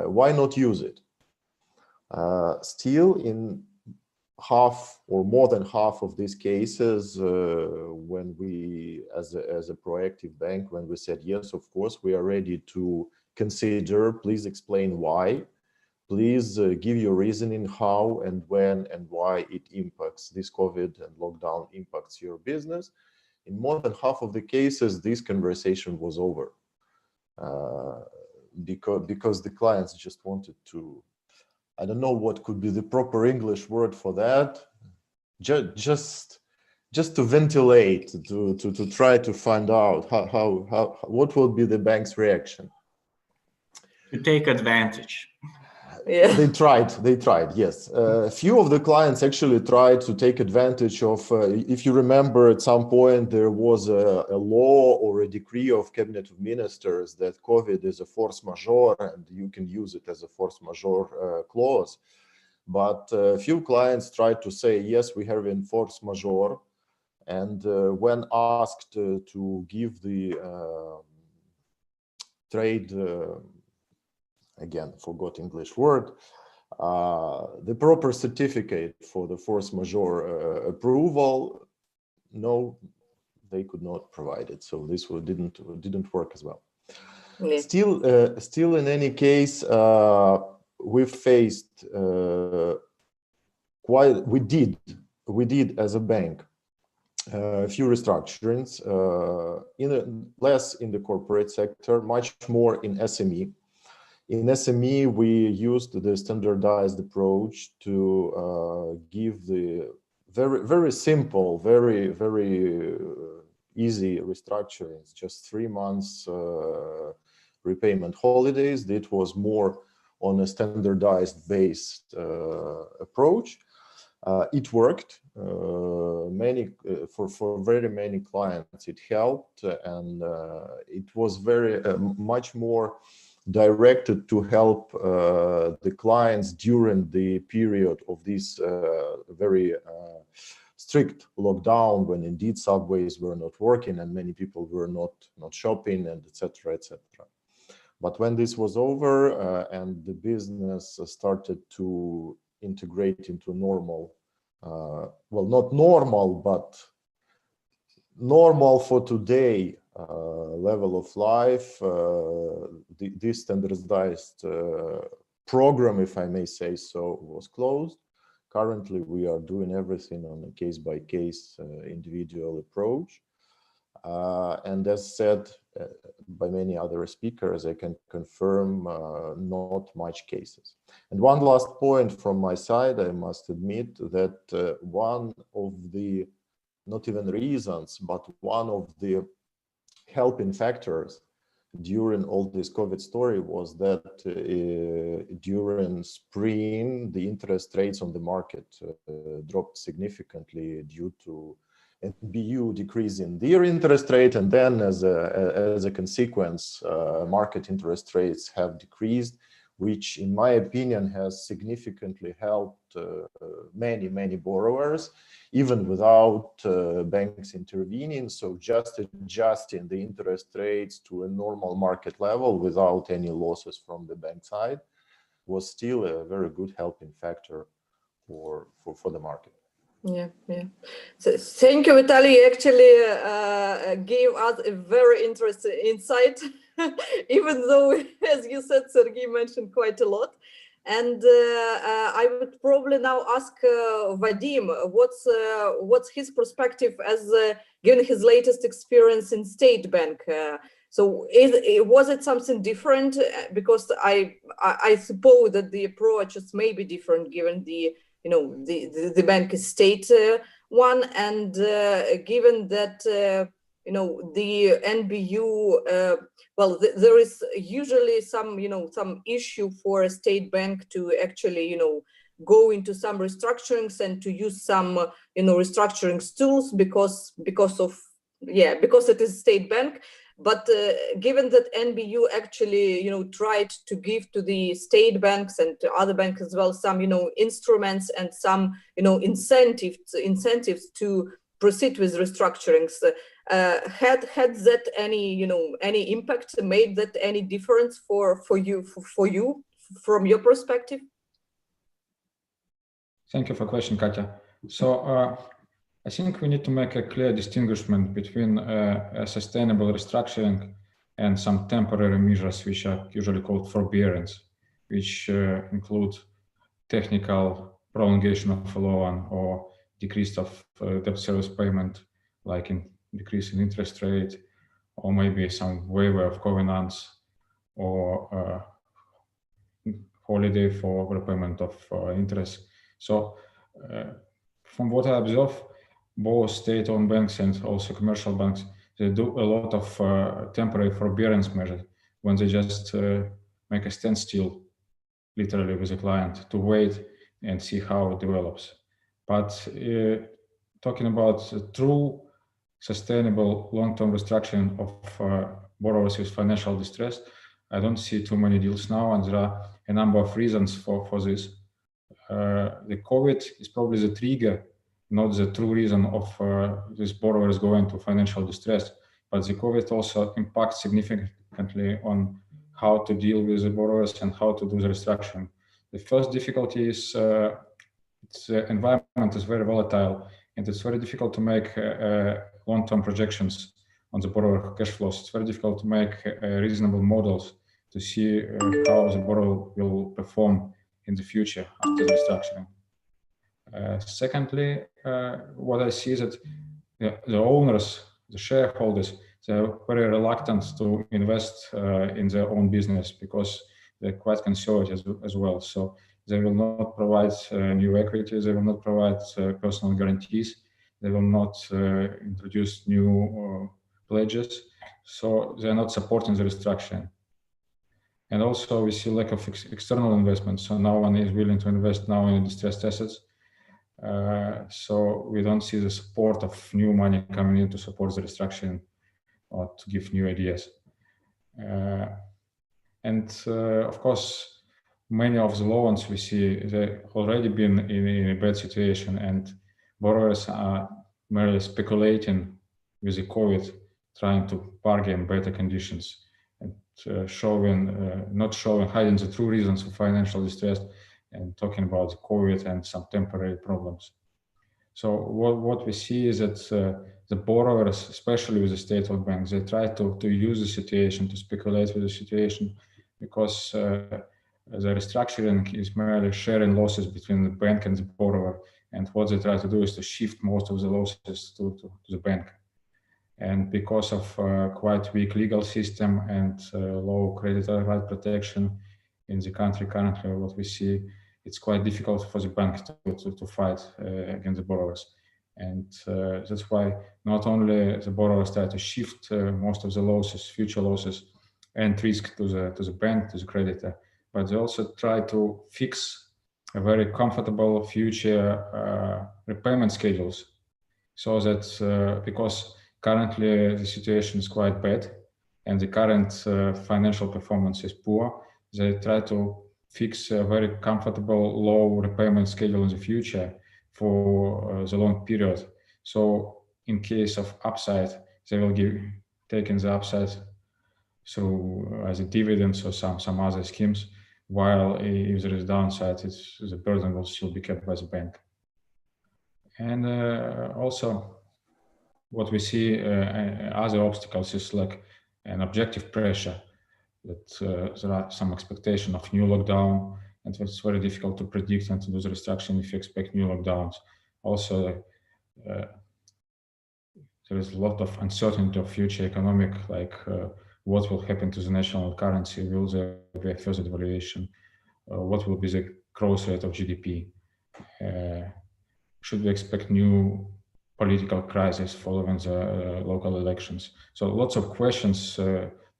Speaker 7: why not use it? Still, in half or more than half of these cases, when we, as a proactive bank, when we said, yes, of course, we are ready to consider, please explain why. Please give your reasoning how and when and why it impacts, this COVID and lockdown impacts your business. In more than half of the cases, this conversation was over because the clients just wanted to, I don't know what could be the proper English word for that, just to ventilate, to try to find out what will be the bank's reaction.
Speaker 3: To take advantage.
Speaker 2: Yeah.
Speaker 7: They tried, yes. A few of the clients actually tried to take advantage of, if you remember, at some point there was a law or a decree of Cabinet of Ministers that COVID is a force majeure and you can use it as a force majeure clause. But a few clients tried to say, yes, we have in force majeure. And when asked to give the trade, again, forgot English word, the proper certificate for the force majeure approval, no, they could not provide it. So this didn't work as well. Yeah. Still, in any case, we've faced we did as a bank a few restructurings, less in the corporate sector, much more in SME. In SME, we used the standardized approach to give the very simple, very easy restructurings, just 3 months repayment holidays. It was more on a standardized based approach. It worked. For very many clients it helped, and it was very much more directed to help the clients during the period of this very strict lockdown, when indeed subways were not working and many people were not shopping, and etc., etc. But when this was over and the business started to integrate into normal, well, not normal, but normal for today level of life, this standardized program, if I may say so, was closed. Currently, we are doing everything on a case-by-case individual approach. And as said by many other speakers, I can confirm not much cases. And one last point from my side, I must admit that one of the, not even reasons, but one of the helping factors during all this COVID story was that during spring, the interest rates on the market dropped significantly due to NBU decreasing their interest rate, and then as a consequence, market interest rates have decreased, which in my opinion has significantly helped many borrowers, even without banks intervening. So just adjusting the interest rates to a normal market level without any losses from the bank side was still a very good helping factor for the market.
Speaker 2: Yeah. So thank you, Vitalii. Actually gave us a very interesting insight, even though, as you said, Sergey mentioned quite a lot. And I would probably now ask Vadim, what's his perspective as given his latest experience in State Bank? So was it something different? Because I suppose that the approaches may be different given the the bank is state one, and given that the NBU, well, there is usually some some issue for a state bank to actually go into some restructurings and to use some restructuring tools because it is state bank. But given that NBU actually tried to give to the state banks and to other banks as well some instruments and some incentives to proceed with restructurings, had that any impact, made that any difference for you from your perspective?
Speaker 8: Thank you for the question, Katya. So I think we need to make a clear distinguishment between a sustainable restructuring and some temporary measures which are usually called forbearance, which include technical prolongation of a loan or decrease of debt service payment, like in decrease in interest rate, or maybe some waiver of covenants, or holiday for repayment of interest. So from what I observe, both state-owned banks and also commercial banks, they do a lot of temporary forbearance measures when they just make a standstill, literally, with the client to wait and see how it develops. But talking about true sustainable long-term restructuring of borrowers with financial distress, I don't see too many deals now, and there are a number of reasons for this. The COVID is probably the trigger, not the true reason of these borrowers going to financial distress, but the COVID also impacts significantly on how to deal with the borrowers and how to do the restructuring. The first difficulty is the environment is very volatile, and it's very difficult to make long-term projections on the borrower cash flows. It's very difficult to make reasonable models to see how the borrower will perform in the future after the restructuring. Secondly, what I see is that the owners, the shareholders, they're very reluctant to invest in their own business because they're quite conservative as well. So they will not provide new equity, they will not provide personal guarantees. they will not introduce new pledges, so they're not supporting the restructuring. And also we see lack of external investment, so no one is willing to invest now in distressed assets. So we don't see the support of new money coming in to support the restructuring or to give new ideas. Of course, many of the loans we see, they've already been in a bad situation, and borrowers are merely speculating with the COVID, trying to bargain better conditions and not hiding the true reasons for financial distress and talking about the COVID and some temporary problems. So what we see is that the borrowers, especially with the state-owned banks, they try to use the situation, to speculate with the situation, because the restructuring is merely sharing losses between the bank and the borrower. And what they try to do is to shift most of the losses to the bank. And because of quite weak legal system and low creditor right protection in the country currently, what we see, it's quite difficult for the bank to fight against the borrowers. And that's why not only the borrowers try to shift most of the losses, future losses, and risk to the bank, to the creditor, but they also try to fix a very comfortable future repayment schedules, so that because currently the situation is quite bad and the current financial performance is poor, they try to fix a very comfortable low repayment schedule in the future for the long period. So in case of upside, they will taking the upside through as a dividends or some other schemes, while if there is downside, the burden will still be kept by the bank. And also what we see other obstacles is like an objective pressure, that there are some expectation of new lockdown, and it's very difficult to predict and to do the restructuring if you expect new lockdowns. Also, there is a lot of uncertainty of future economic, like what will happen to the national currency, will there be a further devaluation, what will be the growth rate of GDP, should we expect new political crisis following the local elections. So lots of questions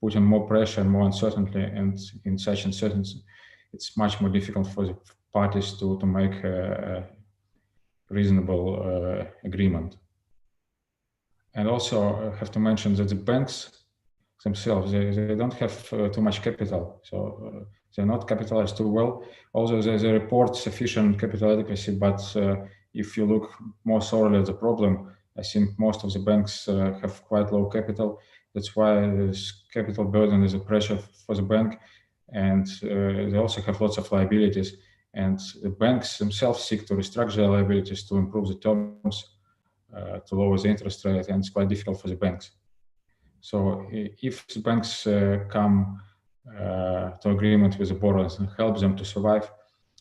Speaker 8: putting more pressure and more uncertainty, and in such uncertainty, it's much more difficult for the parties to make a reasonable agreement. And also I have to mention that the banks themselves, they don't have too much capital, so they're not capitalized too well, although they report sufficient capital adequacy, but if you look more thoroughly at the problem, I think most of the banks have quite low capital. That's why this capital burden is a pressure for the bank, and they also have lots of liabilities. And the banks themselves seek to restructure their liabilities to improve the terms, to lower the interest rate, and it's quite difficult for the banks. So if the banks come to agreement with the borrowers and help them to survive,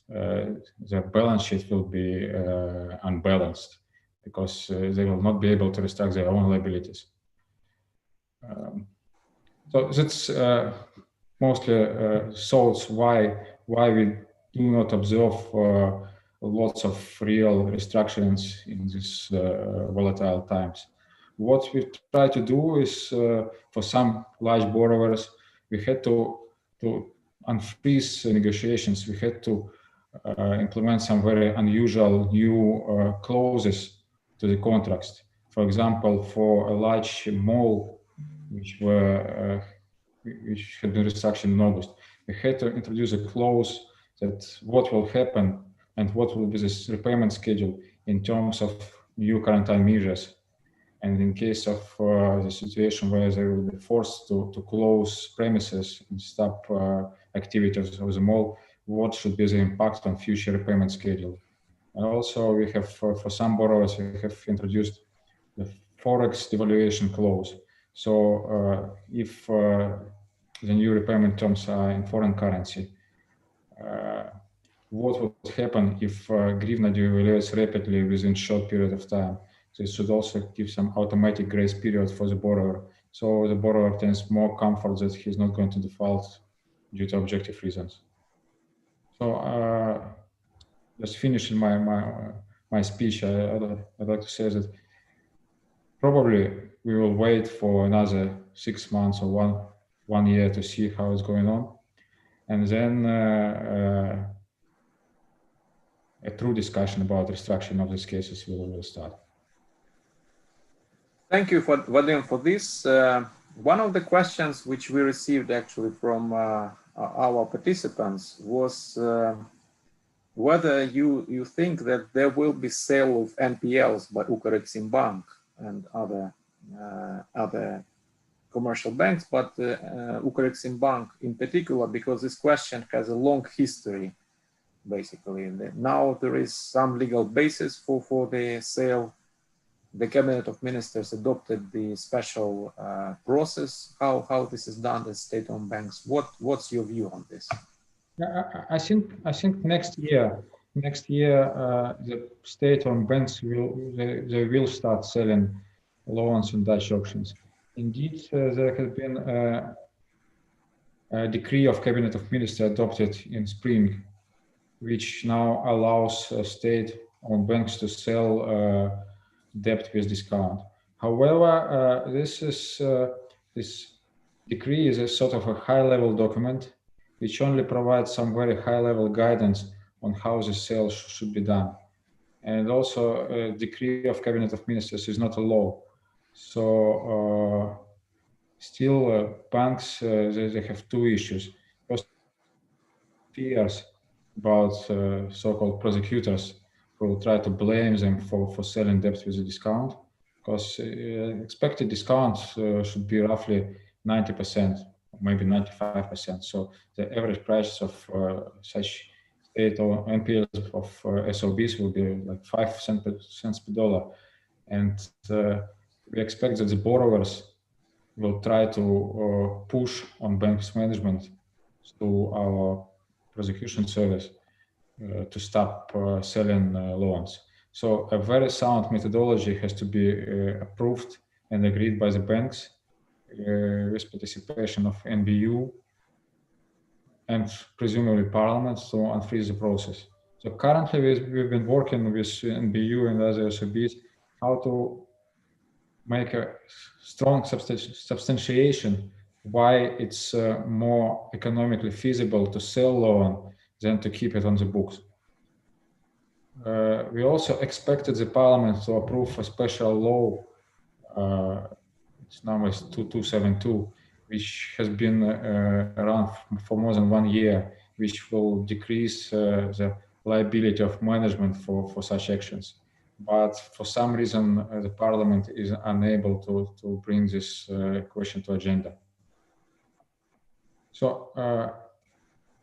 Speaker 8: their balance sheet will be unbalanced, because they will not be able to restructure their own liabilities. So that's mostly thoughts why we do not observe lots of real restructurings in these volatile times. What we try to do is, for some large borrowers, we had to unfreeze negotiations. We had to implement some very unusual new clauses to the contracts. For example, for a large mall, which had been restructured in August, we had to introduce a clause that what will happen and what will be this repayment schedule in terms of new quarantine measures. And in case of the situation where they will be forced to close premises and stop activities of the mall, what should be the impact on future repayment schedule. And also we have, for some borrowers, we have introduced the Forex devaluation clause. So if the new repayment terms are in foreign currency, what would happen if hryvnia devaluates rapidly within a short period of time? This should also give some automatic grace period for the borrower, so the borrower obtains more comfort that he's not going to default due to objective reasons. So just finishing my speech, I'd like to say that probably we will wait for another 6 months or one year to see how it's going on, and then a true discussion about restructuring of these cases will start.
Speaker 1: Thank you, Vadim, for this. One of the questions which we received actually from our participants was whether you think that there will be sale of NPLs by Ukreksimbank and other commercial banks, but Ukreksimbank in particular, because this question has a long history, basically. Now there is some legal basis for the sale. The Cabinet of Ministers adopted the special process. How this is done as state-owned banks? What's your view on this?
Speaker 8: I think next year the state-owned banks will start selling loans on Dutch auctions. Indeed, there has been a decree of Cabinet of Ministers adopted in spring, which now allows state-owned banks to sell debt with discount. However, this decree is a sort of a high-level document which only provides some very high-level guidance on how the sale should be done. And also, a decree of Cabinet of Ministers is not a law. So still, banks, they have two issues. First, fears about so-called prosecutors who will try to blame them for selling debt with a discount, because expected discount should be roughly 90%, maybe 95%. So the average price of such state or NPLs of SOBs will be like 5 cents per dollar. And we expect that the borrowers will try to push on banks management to our prosecution service to stop selling loans. So a very sound methodology has to be approved and agreed by the banks with participation of NBU and presumably Parliament to unfreeze the process. So currently we've been working with NBU and other SOBs how to make a strong substantiation why it's more economically feasible to sell loan than to keep it on the books. We also expected the Parliament to approve a special law, its number is 2272, which has been around for more than 1 year, which will decrease the liability of management for such actions. But for some reason, the Parliament is unable to bring this question to agenda. So,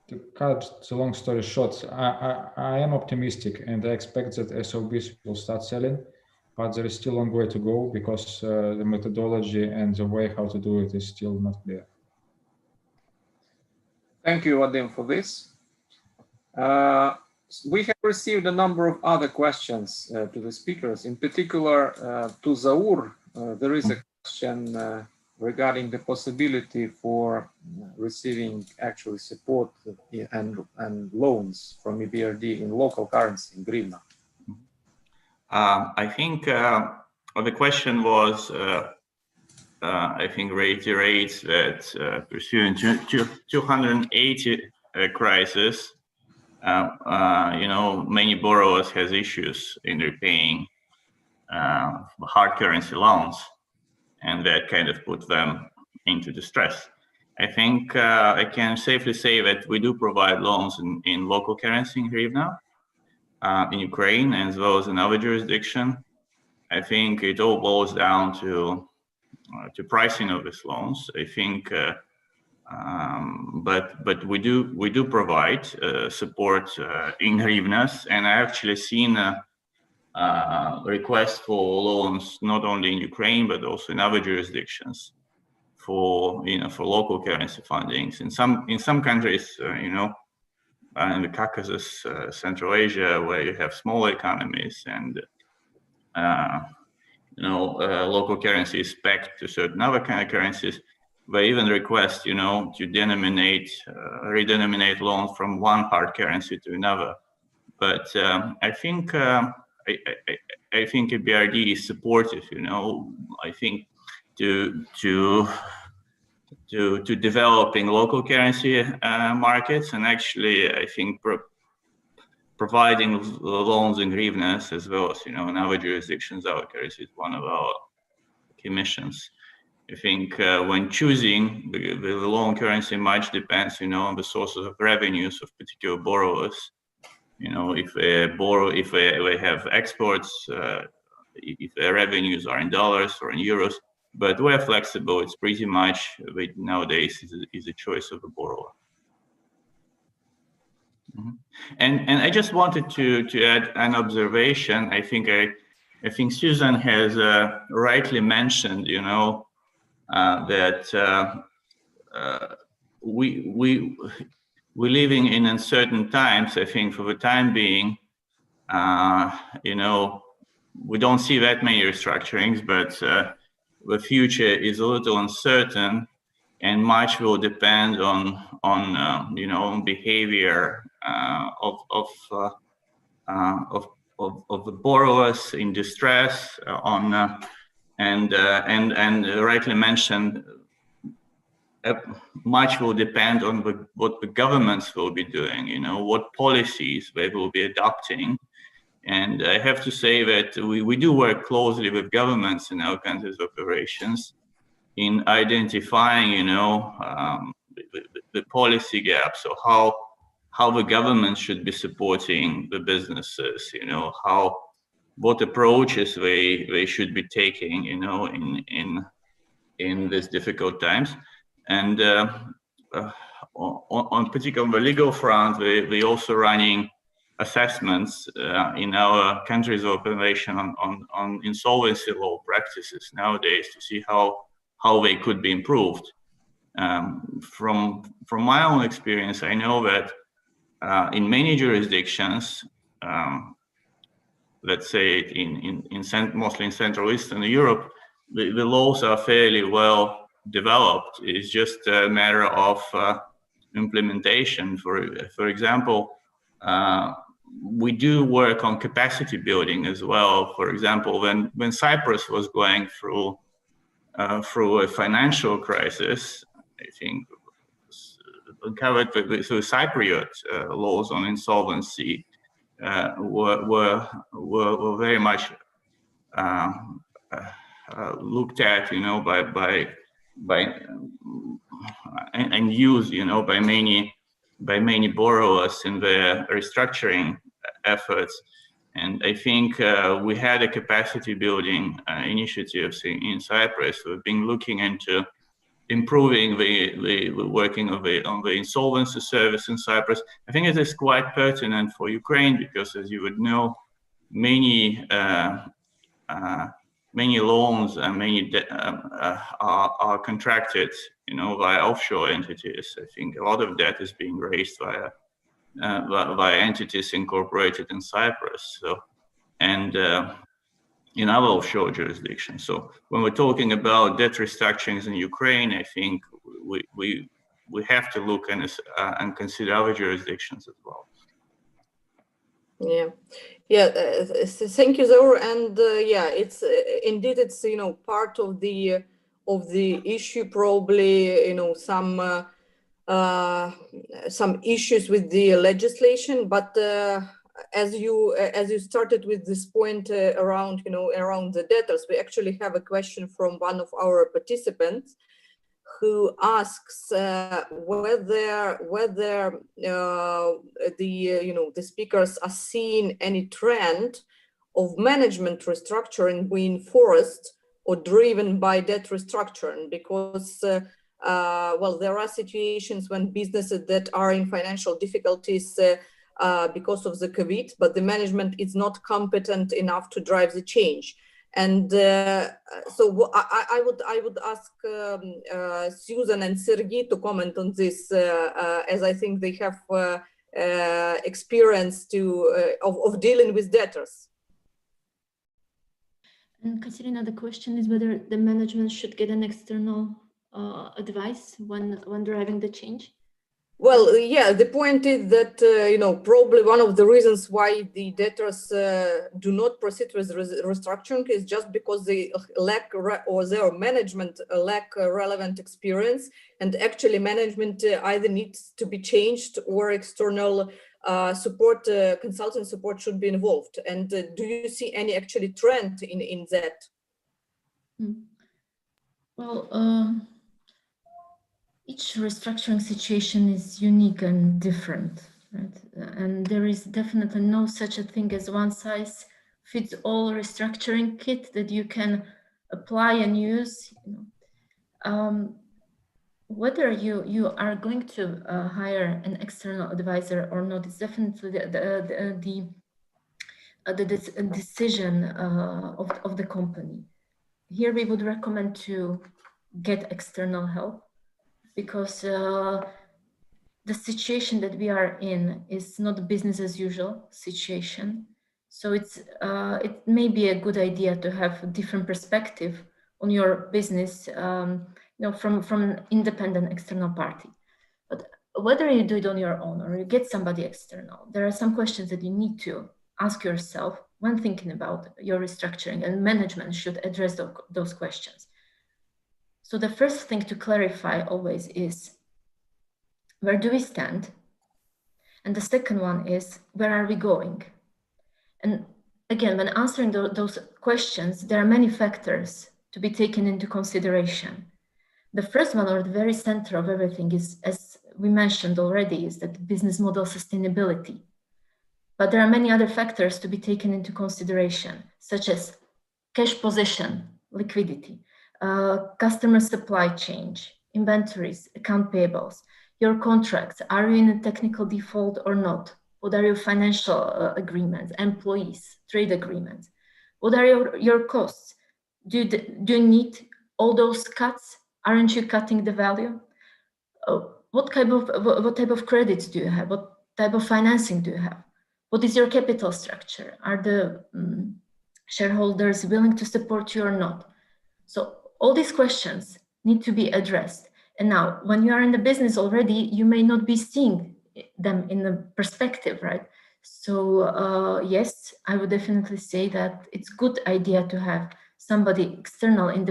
Speaker 8: to cut the long story short, I am optimistic and I expect that SOBs will start selling, but there is still a long way to go because the methodology and the way how to do it is still not clear.
Speaker 1: Thank you, Vadim, for this. We have received a number of other questions to the speakers. In particular, to Zaur, there is a question regarding the possibility for receiving actually support and loans from EBRD in local currency, in hryvnia.
Speaker 3: I think the question was, I think, reiterates that pursuant to 280 crisis, many borrowers has issues in repaying hard currency loans, and that kind of put them into distress. I think I can safely say that we do provide loans in local currency in hryvnia, in Ukraine, as well as in other jurisdiction. I think it all boils down to pricing of these loans. I think, but we do provide support in hryvnias, and I actually seen requests for loans not only in Ukraine but also in other jurisdictions for local currency fundings. In some countries, in the Caucasus, Central Asia, where you have smaller economies and local currency is pegged to certain other kind of currencies, they even request to redenominate loans from one hard currency to another. But I think I think EBRD is supportive, you know, I think to developing local currency markets, and actually I think providing loans in hryvnias as well as, you know, in our jurisdictions, our currency is one of our key missions. I think when choosing the loan currency, much depends, you know, on the sources of revenues of particular borrowers. You know, if they have exports, if their revenues are in dollars or in euros, but we're flexible. It's pretty much nowadays is a choice of the borrower. Mm-hmm. And I just wanted to add an observation. I think Susan has rightly mentioned, you know, that we're living in uncertain times. I think for the time being, you know, we don't see that many restructurings, but the future is a little uncertain, and much will depend on you know, on behavior of the borrowers in distress, and rightly mentioned, much will depend on what the governments will be doing, you know, what policies they will be adopting. And I have to say that we do work closely with governments in our country's operations in identifying, you know, the policy gaps, or how the government should be supporting the businesses, you know, what approaches they should be taking, you know, in these difficult times. And on particular on the legal front, we also running assessments in our country's operation on insolvency law practices nowadays to see how they could be improved. From my own experience, I know that in many jurisdictions, let's say mostly in Central Eastern Europe, the laws are fairly well developed. It's just a matter of implementation. For example, we do work on capacity building as well. For example, when Cyprus was going through a financial crisis, I think covered through Cypriot laws on insolvency were very much looked at, you know, by and used, you know, by many borrowers in their restructuring efforts. And I think we had a capacity building initiatives in Cyprus. We've been looking into improving the working on the insolvency service in Cyprus. I think it is quite pertinent for Ukraine because, as you would know, many loans and are contracted, you know, via offshore entities. I think a lot of debt is being raised via entities incorporated in Cyprus, so, and in other offshore jurisdictions. So when we're talking about debt restructurings in Ukraine, I think we have to look and consider other jurisdictions as well.
Speaker 2: Yeah. Thank you, Zaur. And yeah, it's indeed, it's, you know, part of the issue, probably, you know, some issues with the legislation, but as you started with this point around, you know, around the debtors, we actually have a question from one of our participants who asks whether the speakers are seeing any trend of management restructuring being forced or driven by debt restructuring, because well, there are situations when businesses that are in financial difficulties because of the COVID, but the management is not competent enough to drive the change. And so I would ask Susan and Sergei to comment on this, as I think they have experience of dealing with debtors.
Speaker 4: And Kateryna, the question is whether the management should get an external advice when driving the change.
Speaker 2: Well, yeah, the point is that, probably one of the reasons why the debtors do not proceed with restructuring is just because they lack or their management lack relevant experience, and actually management either needs to be changed or external support, consulting support should be involved. And do you see any actually trend in that?
Speaker 4: Well, each restructuring situation is unique and different, right? And there is definitely no such a thing as one size fits all restructuring kit that you can apply and use. Whether you are going to hire an external advisor or not is definitely the decision of the company. Here we would recommend to get external help, because the situation that we are in is not a business as usual situation. So it may be a good idea to have a different perspective on your business, from an independent external party. But whether you do it on your own or you get somebody external, there are some questions that you need to ask yourself when thinking about your restructuring, and management should address those questions. So the first thing to clarify always is, where do we stand? And the second one is, where are we going? And again, when answering those questions, there are many factors to be taken into consideration. The first one, or the very center of everything, is, as we mentioned already, is that business model sustainability. But there are many other factors to be taken into consideration, such as cash position, liquidity, customer supply chain, inventories, account payables, your contracts. Are you in a technical default or not? What are your financial agreements, employees, trade agreements? What are your costs? Do you need all those cuts? Aren't you cutting the value? What type of credits do you have? What type of financing do you have? What is your capital structure? Are the shareholders willing to support you or not? So all these questions need to be addressed. And now, when you are in the business already, you may not be seeing them in the perspective, right? So yes, I would definitely say that it's a good idea to have somebody external and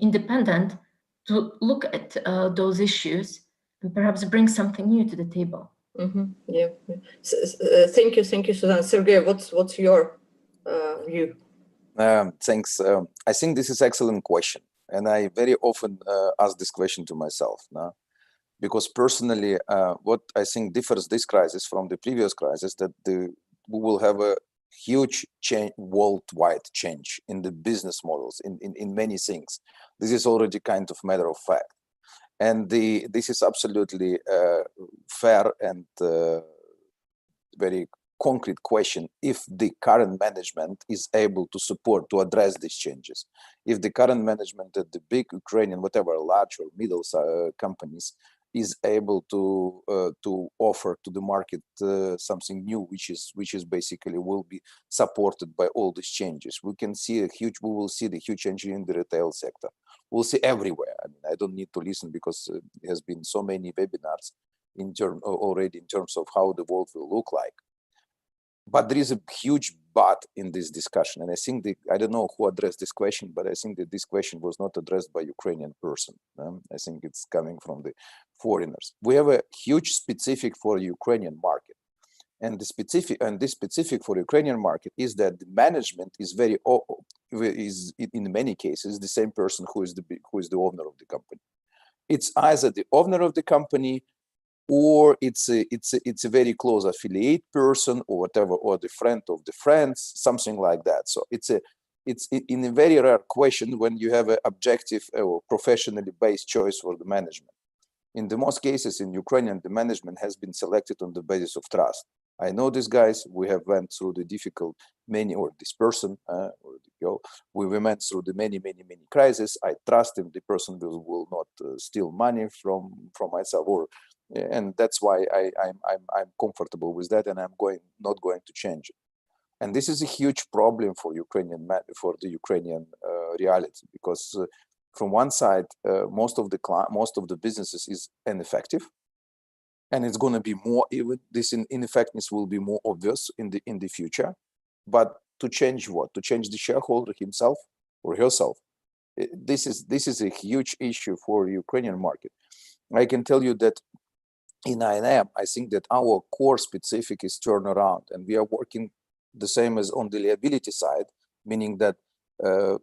Speaker 4: independent to look at those issues and perhaps bring something new to the table.
Speaker 2: Yeah. Thank you, Susan. Sergey, what's your view?
Speaker 6: Thanks. I think this is an excellent question, and I very often ask this question to myself now, because personally, what I think differs this crisis from the previous crisis, that we will have a huge change, worldwide change in the business models, in many things. This is already kind of matter of fact, and this is absolutely fair and very concrete question. If the current management is able to support, to address these changes, if the current management at the big Ukrainian, whatever, large or middle companies, is able to offer to the market something new, which is basically will be supported by all these changes, we will see the huge change in the retail sector. We'll see everywhere. I mean, I don't need to listen, because there has been so many webinars already in terms of how the world will look like. But there is a huge but in this discussion, and I think I don't know who addressed this question, but I think that this question was not addressed by Ukrainian person. I think it's coming from the foreigners. We have a huge specific for Ukrainian market, and this specific for Ukrainian market is that the management is in many cases the same person who is the owner of the company. It's either the owner of the company, or it's a very close affiliate person, or whatever, or the friend of the friends, something like that. So it's in a very rare question when you have an objective or professionally based choice for the management. In the most cases in Ukrainian, the management has been selected on the basis of trust. I know these guys. We have went through the difficult this person or the girl. We went through the many crises. I trust him. The person will not steal money from myself, and that's why I'm comfortable with that, and I'm not going to change it. And this is a huge problem for the Ukrainian reality, because from one side, most of the businesses is ineffective. and it's going to be more, even this ineffectiveness will be more obvious in the future. But to change what? To change the shareholder himself or herself. This is a huge issue for Ukrainian market. I can tell you that in INM, I think that our core specific is turnaround, and we are working the same as on the liability side, meaning that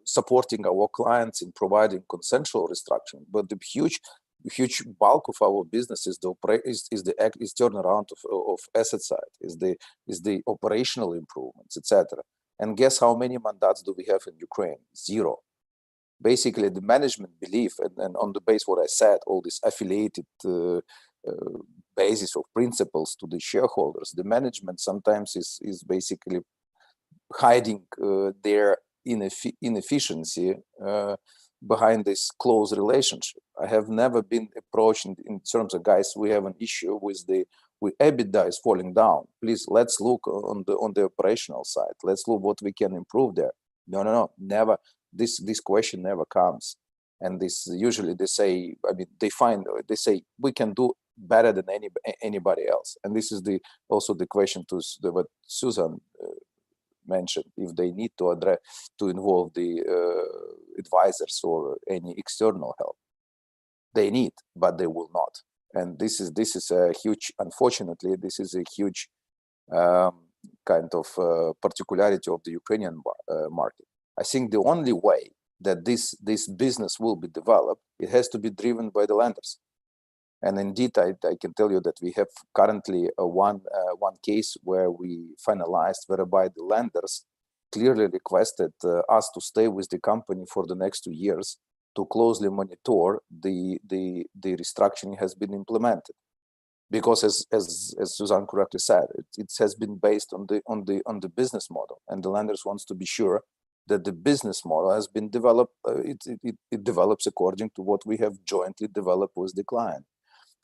Speaker 6: supporting our clients in providing consensual restructuring. But the huge bulk of our business is is turnaround of asset side, is the operational improvements, etc. And guess how many mandats do we have in Ukraine? 0. Basically, the management belief, and on the base what I said, all this affiliated basis of principles to the shareholders, the management sometimes is basically hiding their inefficiency behind this close relationship. I have never been approached in terms of, guys, we have an issue with EBITDA is falling down. Please, let's look on the operational side. Let's look what we can improve there. No, never. This question never comes. And this usually they say, I mean, they say we can do better than anybody else. And this is also the question to what Susan mentioned, if they need to address, to involve the advisors or any external help. They need, but they will not. And this is a huge, unfortunately, this is a huge kind of particularity of the Ukrainian market. I think the only way that this business will be developed, it has to be driven by the lenders. And indeed, I can tell you that we have currently one case where we finalized, whereby the lenders clearly requested us to stay with the company for the next 2 years to closely monitor the restructuring has been implemented. Because as Susan correctly said, it has been based on the business model, and the lenders wants to be sure that the business model has been developed. It develops according to what we have jointly developed with the client.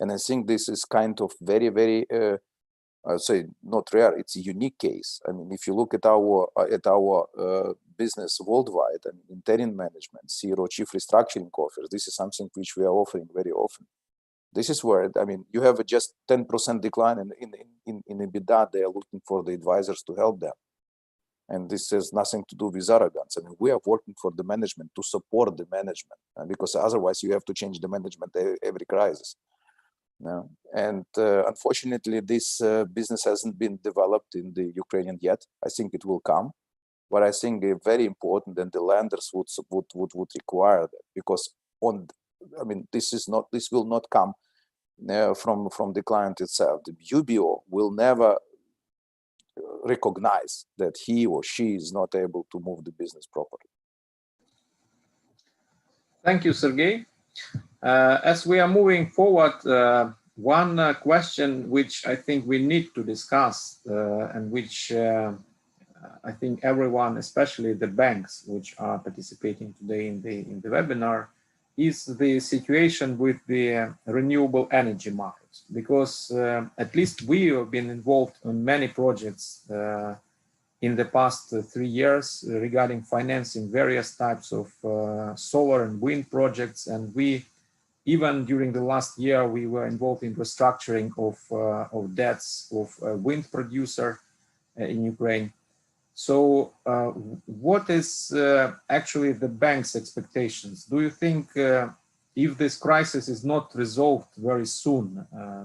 Speaker 6: And I think this is kind of very, very, I'd say not rare. It's a unique case. I mean, if you look at our business worldwide, and interim management, zero chief restructuring offers, this is something which we are offering very often. This is where, I mean, you have a just 10% decline in EBITDA. They are looking for the advisors to help them. And this has nothing to do with arrogance. I mean, we are working for the management to support the management, because otherwise you have to change the management every crisis. No. And unfortunately, this business hasn't been developed in the Ukrainian yet. I think it will come, but I think very important, and the lenders would require that, because this will not come from the client itself. The UBO will never recognize that he or she is not able to move the business properly.
Speaker 1: Thank you, Sergey. As we are moving forward, one question which I think we need to discuss, and which I think everyone, especially the banks which are participating today in the webinar, is the situation with the renewable energy markets. Because at least we have been involved in many projects in the past 3 years regarding financing various types of solar and wind projects, and we even during the last year we were involved in restructuring of debts of a wind producer in Ukraine. So what is actually the bank's expectations? Do you think if this crisis is not resolved very soon,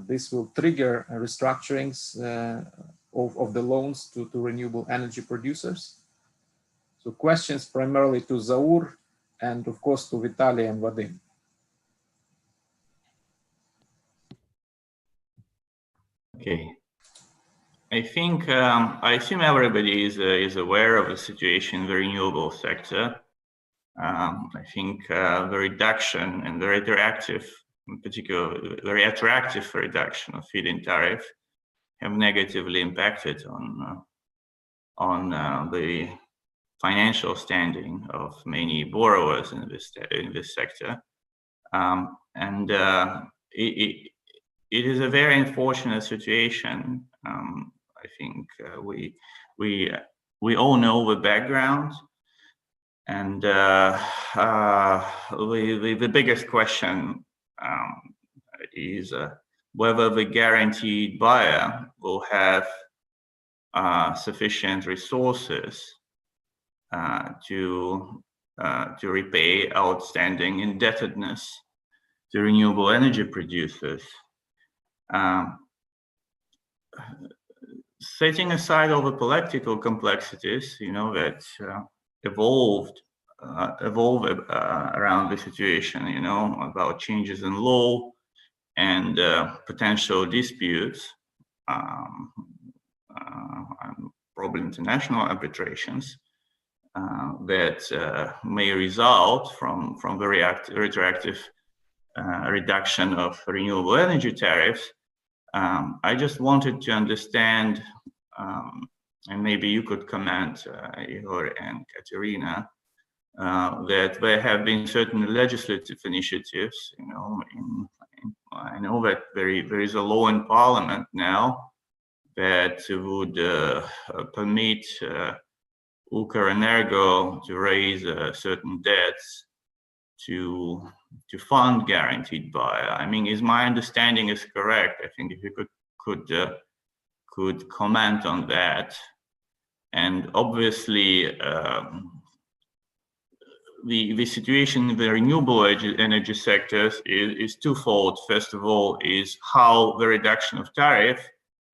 Speaker 1: this will trigger restructurings of the loans to renewable energy producers? So questions primarily to Zaur and of course to Vitalii and Vadim.
Speaker 3: Okay. I think I assume everybody is aware of the situation in the renewable sector. I think the reduction and the retroactive, in particular, very attractive reduction of feed-in tariff have negatively impacted on the financial standing of many borrowers in this sector, and it is a very unfortunate situation. I think we all know the background, and the biggest question is whether the guaranteed buyer will have sufficient resources to repay outstanding indebtedness to renewable energy producers. Setting aside all the political complexities, that evolve around the situation, about changes in law and potential disputes, and probably international arbitrations that may result from the retroactive reduction of renewable energy tariffs. I just wanted to understand, and maybe you could comment, Ihor and Kateryna, that there have been certain legislative initiatives. I know that there is a law in Parliament now that would permit Ukrenergo to raise certain debts to fund guaranteed buyer. I mean, is my understanding is correct? I think if you could comment on that. And obviously, the situation in the renewable energy sectors is twofold. First of all, is how the reduction of tariff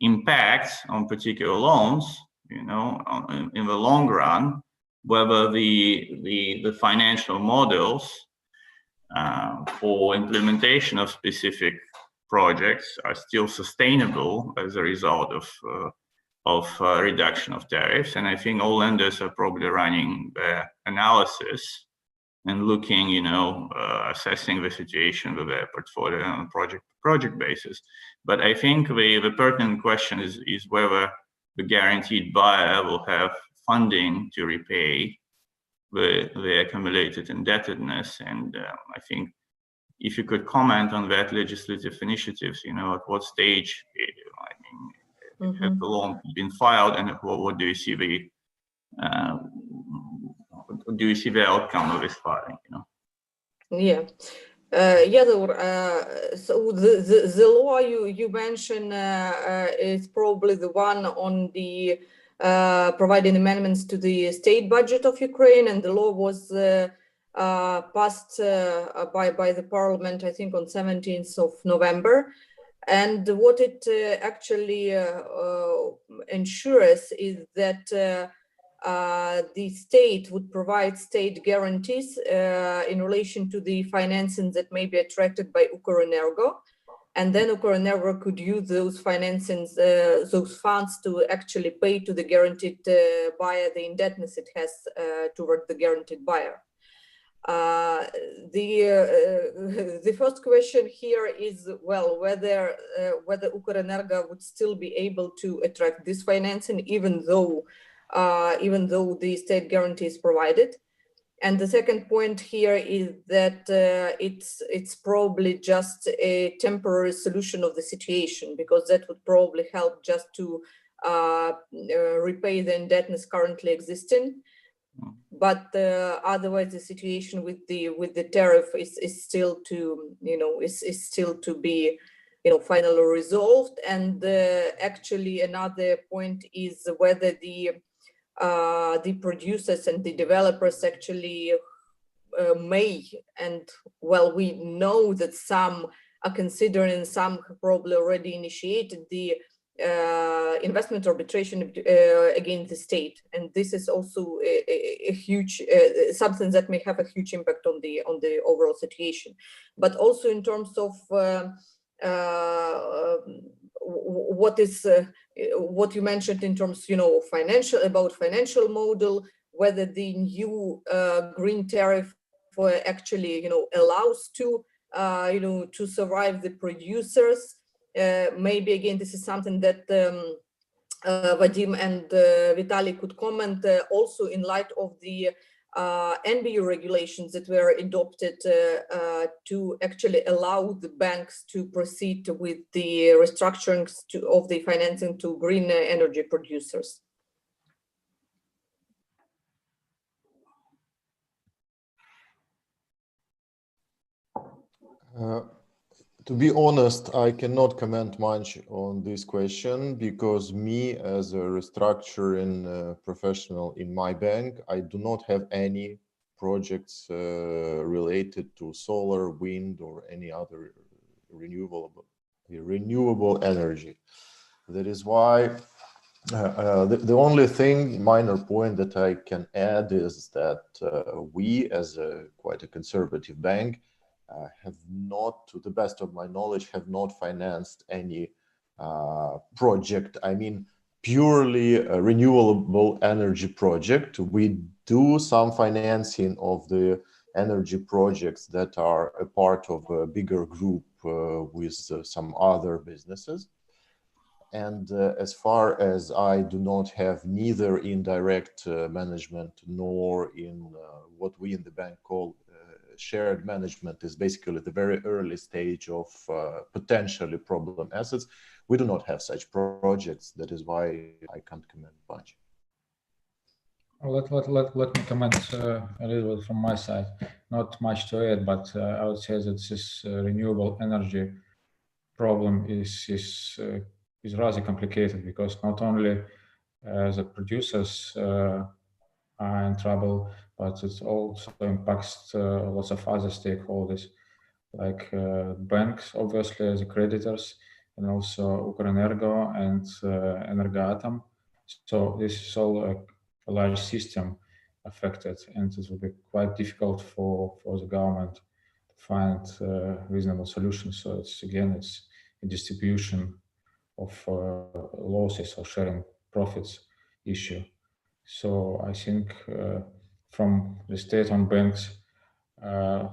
Speaker 3: impacts on particular loans, in the long run, whether the financial models for implementation of specific projects are still sustainable as a result of reduction of tariffs. And I think all lenders are probably running analysis and looking, assessing the situation with their portfolio on a project basis. But I think the pertinent question is whether the guaranteed buyer will have funding to repay the accumulated indebtedness. And I think if you could comment on that legislative initiatives, at what stage, have the loan been filed, and what do you see the outcome of this filing?
Speaker 2: Yeah. Zaur, so the law you mentioned is probably the one on the providing amendments to the state budget of Ukraine, and the law was passed by the parliament, I think, on 17th of November. And what it actually ensures is that the state would provide state guarantees in relation to the financing that may be attracted by Ukrenergo. And then Ukrenergo could use those financings, those funds to actually pay to the guaranteed buyer the indebtedness it has toward the guaranteed buyer. The first question here is, well, whether Ukrenergo would still be able to attract this financing, even though the state guarantee is provided. And the second point here is that it's probably just a temporary solution of the situation, because that would probably help just to repay the indebtedness currently existing. But otherwise, the situation with the tariff is still to be finally resolved. And actually, another point is whether the producers and the developers actually may, and well, we know that some are considering, some probably already initiated the investment arbitration against the state, and this is also a huge something that may have a huge impact on the overall situation. But also in terms of what you mentioned in terms, financial model, whether the new green tariff actually allows to survive the producers. Maybe again, this is something that Vadim and Vitalii could comment also in light of the NBU regulations that were adopted to actually allow the banks to proceed with the restructurings of the financing to green energy producers.
Speaker 7: To be honest, I cannot comment much on this question because me as a restructuring professional in my bank, I do not have any projects related to solar, wind, or any other renewable energy. That is why the only thing, minor point that I can add is that we, as quite a conservative bank, have not, to the best of my knowledge, have not financed any project. I mean, purely a renewable energy project. We do some financing of the energy projects that are a part of a bigger group with some other businesses. And as far as I do not have neither indirect management nor in what we in the bank call shared management, is basically the very early stage of potentially problem assets. We do not have such projects. That is why I can't comment much.
Speaker 8: Let me comment a little bit from my side. Not much to add, but I would say that this renewable energy problem is rather complicated because not only the producers are in trouble, but it also impacts lots of other stakeholders, like banks, obviously, as creditors, and also Ukrenergo and Energoatom. So this is all a large system affected, and it will be quite difficult for the government to find reasonable solutions. So it's a distribution of losses or sharing profits issue. So I think from the state-owned banks,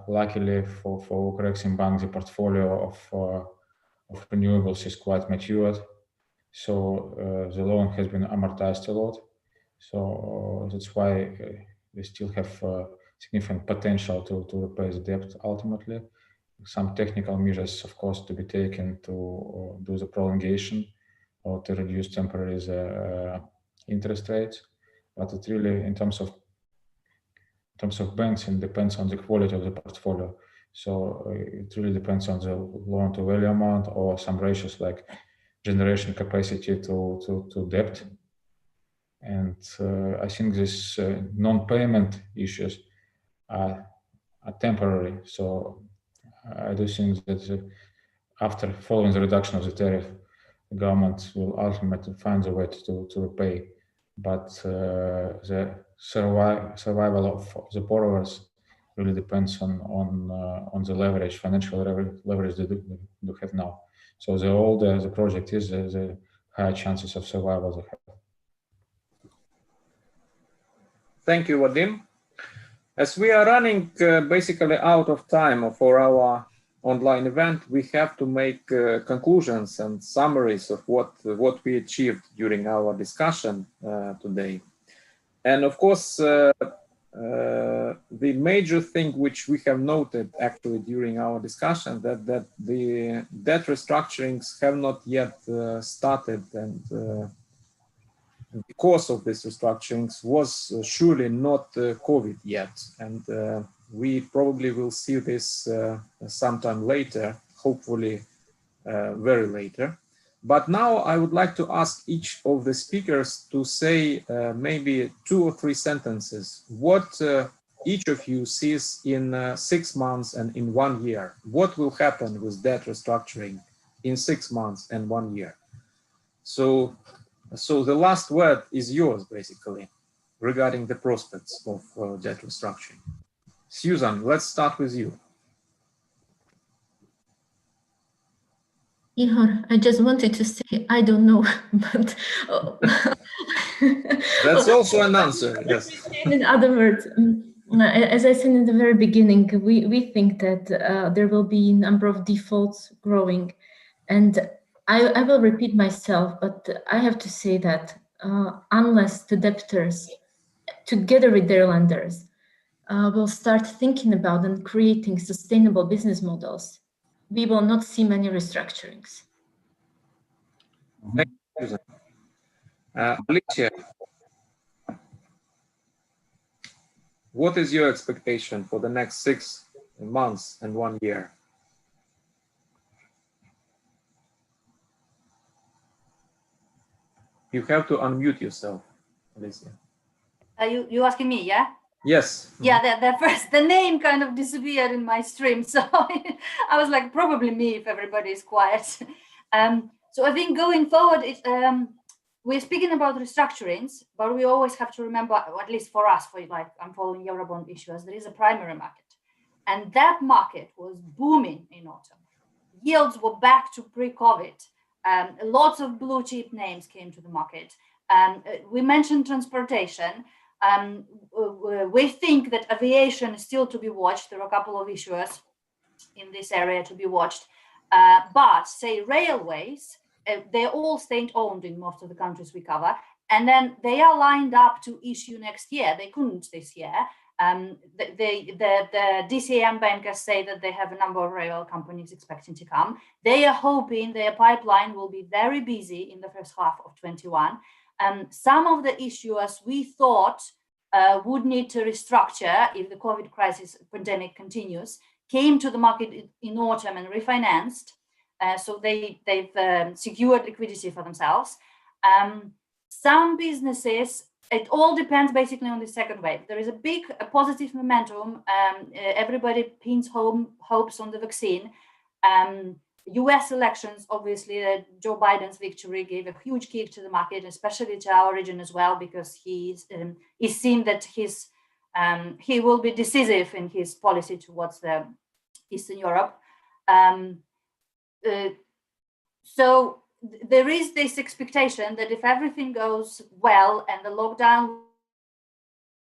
Speaker 8: luckily for Ukrenergo, the portfolio of renewables is quite matured. So the loan has been amortized a lot. So that's why they still have significant potential to repay the debt ultimately. Some technical measures, of course, to be taken to do the prolongation or to reduce temporarily the interest rates. But it really, in terms of banks, it depends on the quality of the portfolio. So it really depends on the loan to value amount or some ratios like generation capacity to debt. And I think these non-payment issues are temporary. So I do think that after following the reduction of the tariff, the government will ultimately find a way to repay. But the survival of the borrowers really depends on the leverage, financial leverage they do have now. So the older the project is, the higher chances of survival they have.
Speaker 1: Thank you, Vadim. As we are running basically out of time for our online event, we have to make conclusions and summaries of what we achieved during our discussion today. And of course, the major thing which we have noted actually during our discussion that the debt restructurings have not yet started, and the cause of this restructurings was surely not COVID yet, and we probably will see this sometime later, hopefully very later. But now I would like to ask each of the speakers to say maybe 2 or 3 sentences what each of you sees in 6 months and in 1 year. What will happen with debt restructuring in 6 months and 1 year? So the last word is yours, basically, regarding the prospects of debt restructuring. Susan, let's start with you.
Speaker 4: Ihor, I just wanted to say, I don't know, but...
Speaker 1: That's also an answer, yes.
Speaker 4: In other words, as I said in the very beginning, we think that there will be a number of defaults growing. And I will repeat myself, but I have to say that unless the debtors, together with their lenders, will start thinking about and creating sustainable business models, we will not see many restructurings.
Speaker 1: Thank you. Alicia, what is your expectation for the next 6 months and 1 year? You have to unmute yourself, Alicia.
Speaker 5: You asking me, yeah?
Speaker 1: Yes.
Speaker 5: Yeah, the name kind of disappeared in my stream, so I was like, probably me if everybody is quiet. So I think going forward, we're speaking about restructurings, but we always have to remember, or at least for us, I'm following Eurobond issuers, there is a primary market, and that market was booming in autumn. Yields were back to pre-COVID. Lots of blue chip names came to the market. We mentioned transportation. We think that aviation is still to be watched. There are a couple of issuers in this area to be watched. But say railways, they're all state-owned in most of the countries we cover. And then they are lined up to issue next year. They couldn't this year. The DCM bankers say that they have a number of rail companies expecting to come. They are hoping their pipeline will be very busy in the first half of 21. Some of the issuers we thought would need to restructure if the COVID crisis pandemic continues, came to the market in autumn and refinanced. So they've secured liquidity for themselves. Some businesses, it all depends basically on the second wave. There is a positive momentum. Everybody pins hopes on the vaccine. US elections, obviously, Joe Biden's victory gave a huge kick to the market, especially to our region as well, because it seemed that he will be decisive in his policy towards the Eastern Europe. So there is this expectation that if everything goes well and the lockdown,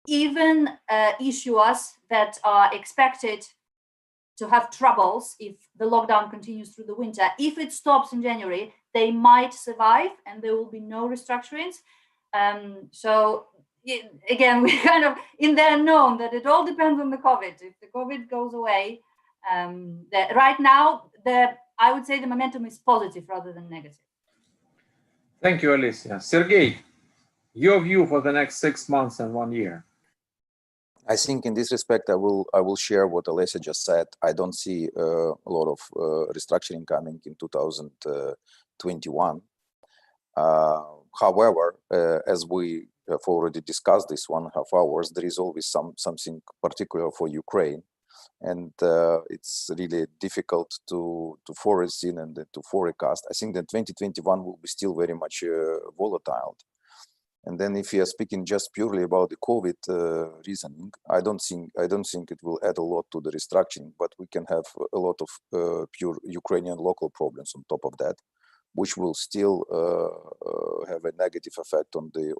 Speaker 5: even issuers that are expected to have troubles if the lockdown continues through the winter, if it stops in January, they might survive and there will be no restructurings. So again, we're kind of in the unknown that it all depends on the COVID. If the COVID goes away, right now, I would say the momentum is positive rather than negative.
Speaker 1: Thank you, Alicia. Sergey, your view for the next 6 months and 1 year.
Speaker 6: I think in this respect, I will share what Alicia just said. I don't see a lot of restructuring coming in 2021. However, as we have already discussed this 1.5 hours, there is always something particular for Ukraine. And it's really difficult to foresee and to forecast. I think that 2021 will be still very much volatile. And then if you are speaking just purely about the COVID reasoning, I don't think it will add a lot to the restructuring, but we can have a lot of pure Ukrainian local problems on top of that, which will still have a negative effect on the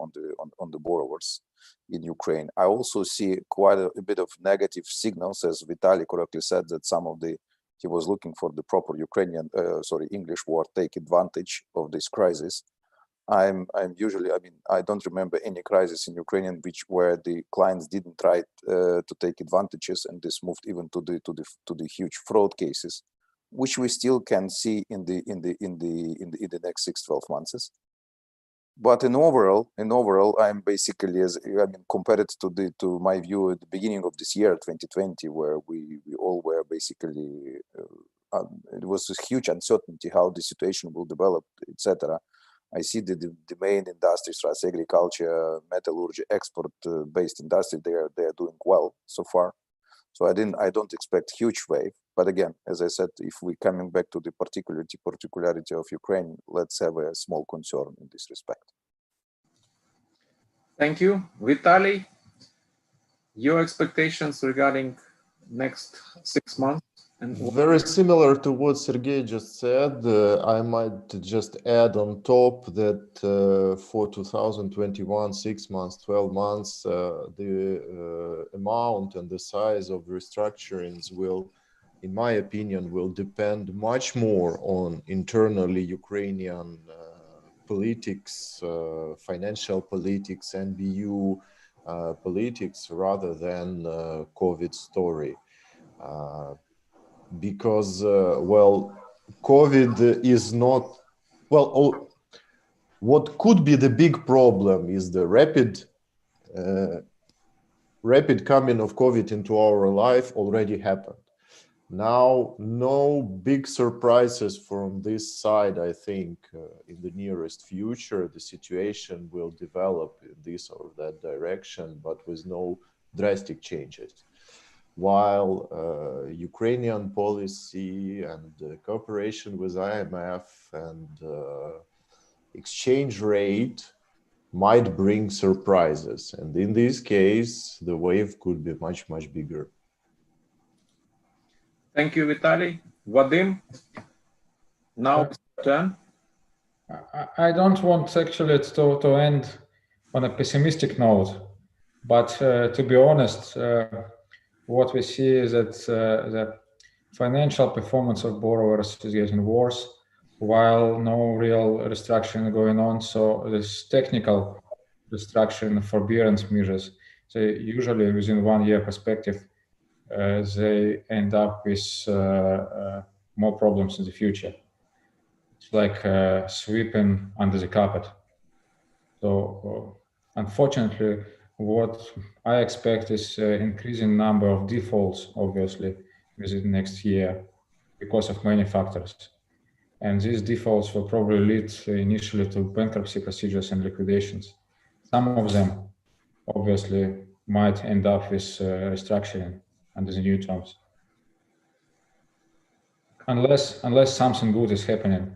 Speaker 6: borrowers in Ukraine. I also see quite a bit of negative signals, as Vitalii correctly said, that he was looking for the proper English word, take advantage of this crisis. I don't remember any crisis in Ukraine where the clients didn't try to take advantages, and this moved even to the huge fraud cases, which we still can see in the next 6-12 months. But in overall, I'm basically compared to my view at the beginning of this year, 2020, where we all were basically it was a huge uncertainty how the situation will develop, etc. I see the main industries, as agriculture, metallurgy, export-based industry, they are doing well so far. So I don't expect huge wave. But again, as I said, if we're coming back to the particularity of Ukraine, let's have a small concern in this respect.
Speaker 1: Thank you. Vitalii, your expectations regarding next 6 months?
Speaker 7: Very similar to what Sergey just said. I might just add on top that for 2021, 6 months, 12 months, the amount and the size of restructurings will, in my opinion, will depend much more on internally Ukrainian politics, financial politics, NBU politics, rather than COVID story. Because, COVID is not, what could be the big problem is the rapid coming of COVID into our life already happened. Now, no big surprises from this side, I think, in the nearest future. The situation will develop in this or that direction, but with no drastic changes. While Ukrainian policy and cooperation with IMF and exchange rate might bring surprises. And in this case, the wave could be much, much bigger.
Speaker 1: Thank you, Vitalii. Vadim, now it's your turn.
Speaker 8: I don't want actually to end on a pessimistic note, but to be honest, what we see is that the financial performance of borrowers is getting worse, while no real restructuring going on. So this technical restructuring forbearance measures, so usually within 1 year perspective, they end up with more problems in the future. It's like sweeping under the carpet. So unfortunately, what I expect is increasing number of defaults, obviously, within the next year because of many factors. And these defaults will probably lead initially to bankruptcy procedures and liquidations. Some of them, obviously, might end up with restructuring under the new terms. Unless something good is happening,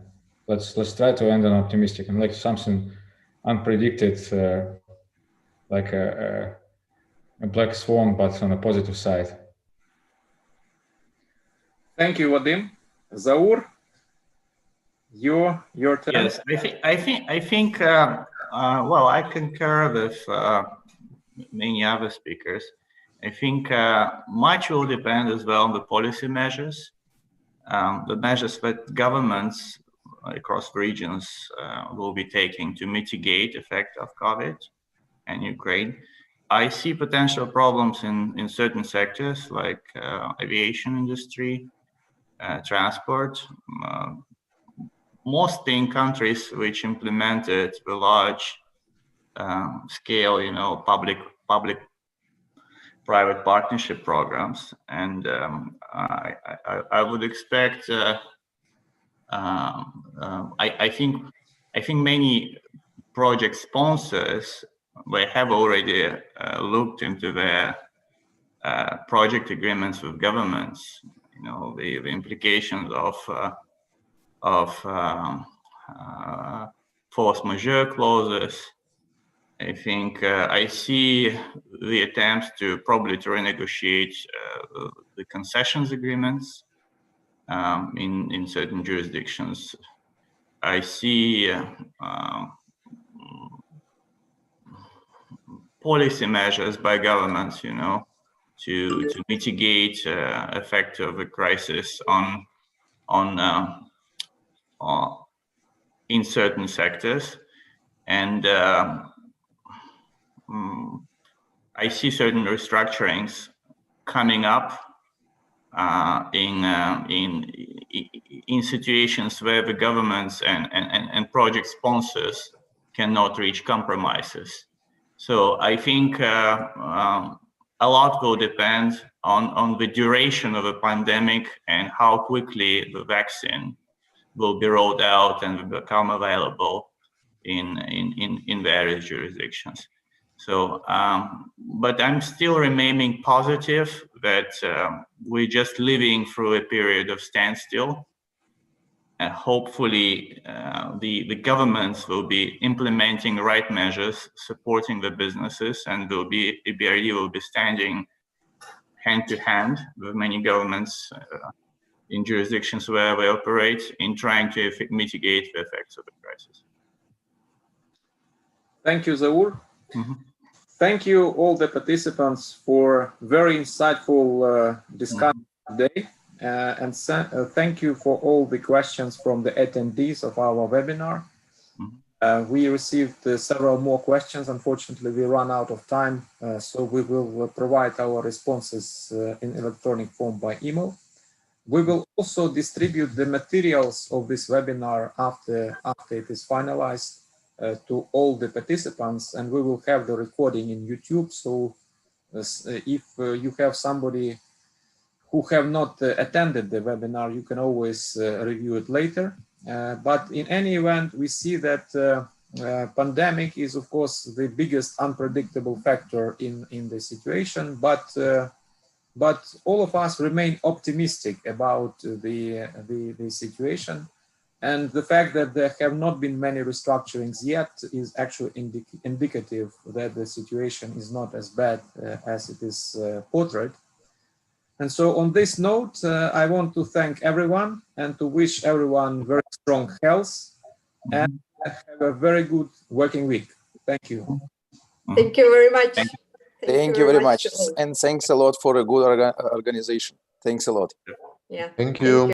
Speaker 8: let's try to end on optimistic, and like something unpredicted, like a black swan, but on a positive side.
Speaker 1: Thank you, Vadim. Zaur, your turn.
Speaker 3: Yes, I think. Well, I concur with many other speakers. I think much will depend as well on the policy measures, the measures that governments across regions will be taking to mitigate the effect of COVID and Ukraine. I see potential problems in certain sectors like aviation industry, transport, mostly in countries which implemented the large scale, public-private partnership programs, and I would expect. I think many project sponsors they have already looked into their project agreements with governments. The implications of force majeure clauses. I think I see the attempts to renegotiate the concessions agreements in certain jurisdictions. I see policy measures by governments, to mitigate effect of a crisis in certain sectors, and I see certain restructurings coming up in situations where the governments and project sponsors cannot reach compromises. So I think a lot will depend on the duration of the pandemic and how quickly the vaccine will be rolled out and become available in various jurisdictions. So, but I'm still remaining positive that we're just living through a period of standstill. And hopefully the governments will be implementing the right measures, supporting the businesses, and EBRD will be standing hand to hand with many governments in jurisdictions where they operate in trying to mitigate the effects of the crisis.
Speaker 1: Thank you, Zaur. Mm-hmm. Thank you all the participants for very insightful discussion today. And thank you for all the questions from the attendees of our webinar. We received several more questions. Unfortunately, we ran out of time, so we will provide our responses in electronic form by email. We will also distribute the materials of this webinar after it is finalized to all the participants, and we will have the recording in YouTube. So if you have somebody who have not attended the webinar, you can always review it later. But in any event, we see that pandemic is, of course, the biggest unpredictable factor in the situation. But all of us remain optimistic about the situation. And the fact that there have not been many restructurings yet is actually indicative that the situation is not as bad as it is portrayed. And so on this note, I want to thank everyone and to wish everyone very strong health and have a very good working week. Thank you.
Speaker 2: Thank you very much.
Speaker 6: Thank you very much. And thanks a lot for a good organization. Thanks a lot.
Speaker 2: Yeah.
Speaker 7: Thank you.